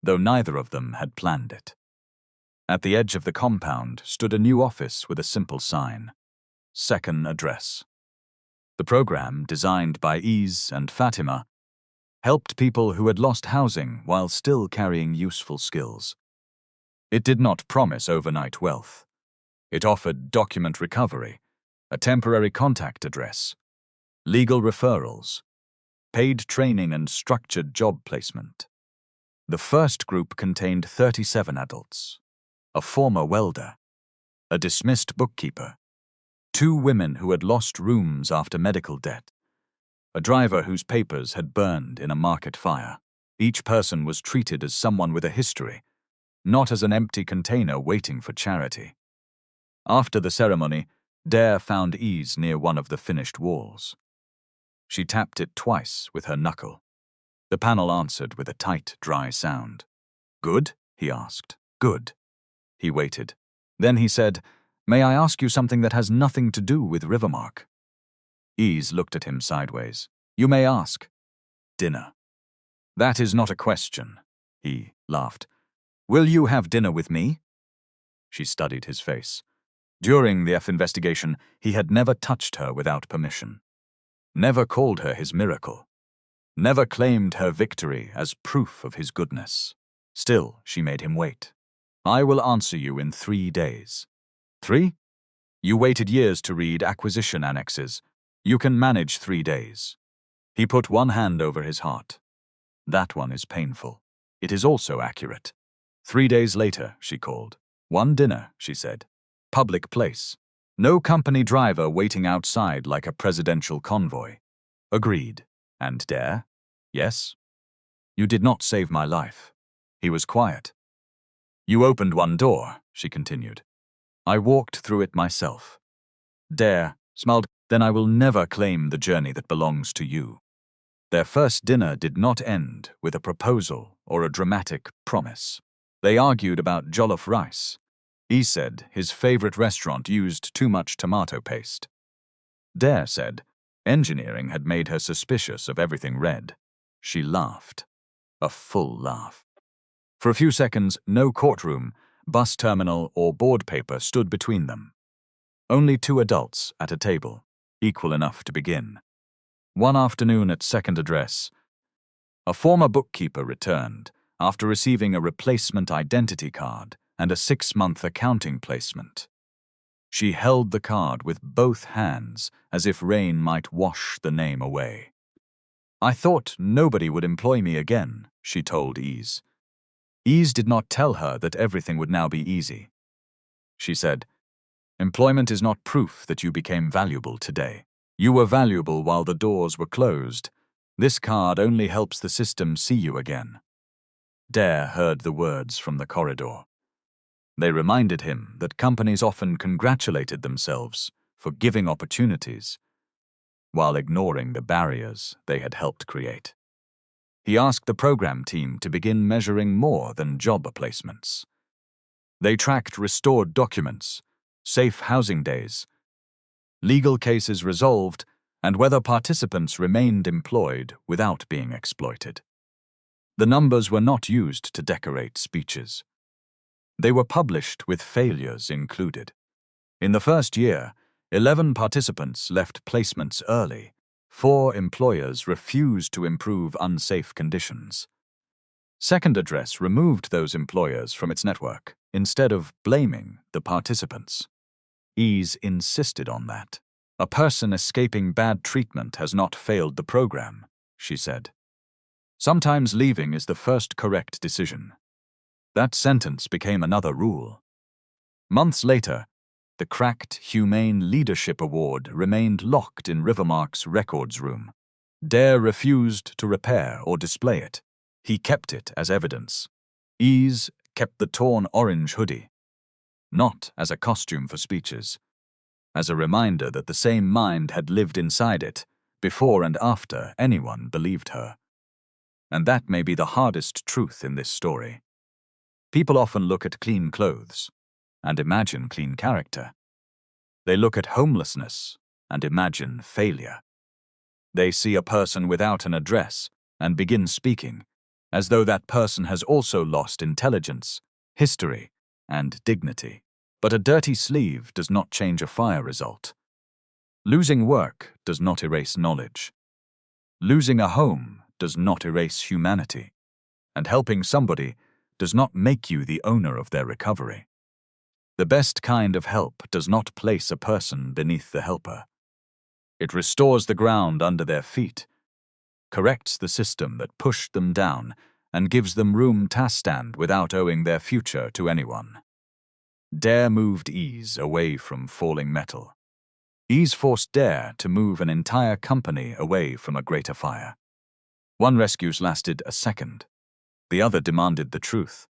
though neither of them had planned it. At the edge of the compound stood a new office with a simple sign: Second Address. The program, designed by Ese and Fatima, helped people who had lost housing while still carrying useful skills. It did not promise overnight wealth. It offered document recovery, a temporary contact address, legal referrals, paid training, and structured job placement. The first group contained 37 adults, a former welder, a dismissed bookkeeper, 2 women who had lost rooms after medical debt, a driver whose papers had burned in a market fire. Each person was treated as someone with a history, not as an empty container waiting for charity. After the ceremony, Dare found Ese near one of the finished walls. She tapped it twice with her knuckle. The panel answered with a tight, dry sound. "Good?" he asked. "Good." He waited. Then he said, "May I ask you something that has nothing to do with Rivermark?" Ese looked at him sideways. "You may ask." "Dinner." "That is not a question," he laughed. "Will you have dinner with me?" She studied his face. During the investigation, he had never touched her without permission, never called her his miracle, never claimed her victory as proof of his goodness. Still, she made him wait. "I will answer you in 3 days." 3? You waited years to read acquisition annexes. You can manage 3 days. He put one hand over his heart. "That one is painful. It is also accurate." 3 days later, she called. "One dinner," she said. "Public place. No company driver waiting outside like a presidential convoy." "Agreed." "And Dare?" "Yes." "You did not save my life." He was quiet. "You opened one door," she continued. "I walked through it myself." Dare smiled. "Then I will never claim the journey that belongs to you." Their first dinner did not end with a proposal or a dramatic promise. They argued about jollof rice. He said his favorite restaurant used too much tomato paste. Dare said engineering had made her suspicious of everything red. She laughed. A full laugh. For a few seconds, no courtroom, bus terminal, or board paper stood between them. Only 2 adults at a table, equal enough to begin. One afternoon at Second Address, a former bookkeeper returned after receiving a replacement identity card and a 6-month accounting placement. She held the card with both hands as if rain might wash the name away. "I thought nobody would employ me again," she told Ese. Ese did not tell her that everything would now be easy. She said, "Employment is not proof that you became valuable today. You were valuable while the doors were closed. This card only helps the system see you again." Dare heard the words from the corridor. They reminded him that companies often congratulated themselves for giving opportunities, while ignoring the barriers they had helped create. He asked the program team to begin measuring more than job placements. They tracked restored documents, safe housing days, legal cases resolved, and whether participants remained employed without being exploited. The numbers were not used to decorate speeches. They were published with failures included. In the first year, 11 participants left placements early. 4 employers refused to improve unsafe conditions. Second Address removed those employers from its network, instead of blaming the participants. Ese insisted on that. "A person escaping bad treatment has not failed the program," she said. "Sometimes leaving is the first correct decision." That sentence became another rule. Months later, the cracked Humane Leadership Award remained locked in Rivermark's records room. Dare refused to repair or display it. He kept it as evidence. Ese kept the torn orange hoodie, not as a costume for speeches, as a reminder that the same mind had lived inside it, before and after anyone believed her. And that may be the hardest truth in this story. People often look at clean clothes and imagine clean character. They look at homelessness and imagine failure. They see a person without an address and begin speaking, as though that person has also lost intelligence, history, and dignity. But a dirty sleeve does not change a fire result. Losing work does not erase knowledge. Losing a home does not erase humanity. And helping somebody does not make you the owner of their recovery. The best kind of help does not place a person beneath the helper. It restores the ground under their feet, corrects the system that pushed them down, and gives them room to stand without owing their future to anyone. Dare moved Ese away from falling metal. Ese forced Dare to move an entire company away from a greater fire. One rescue lasted a second. The other demanded the truth.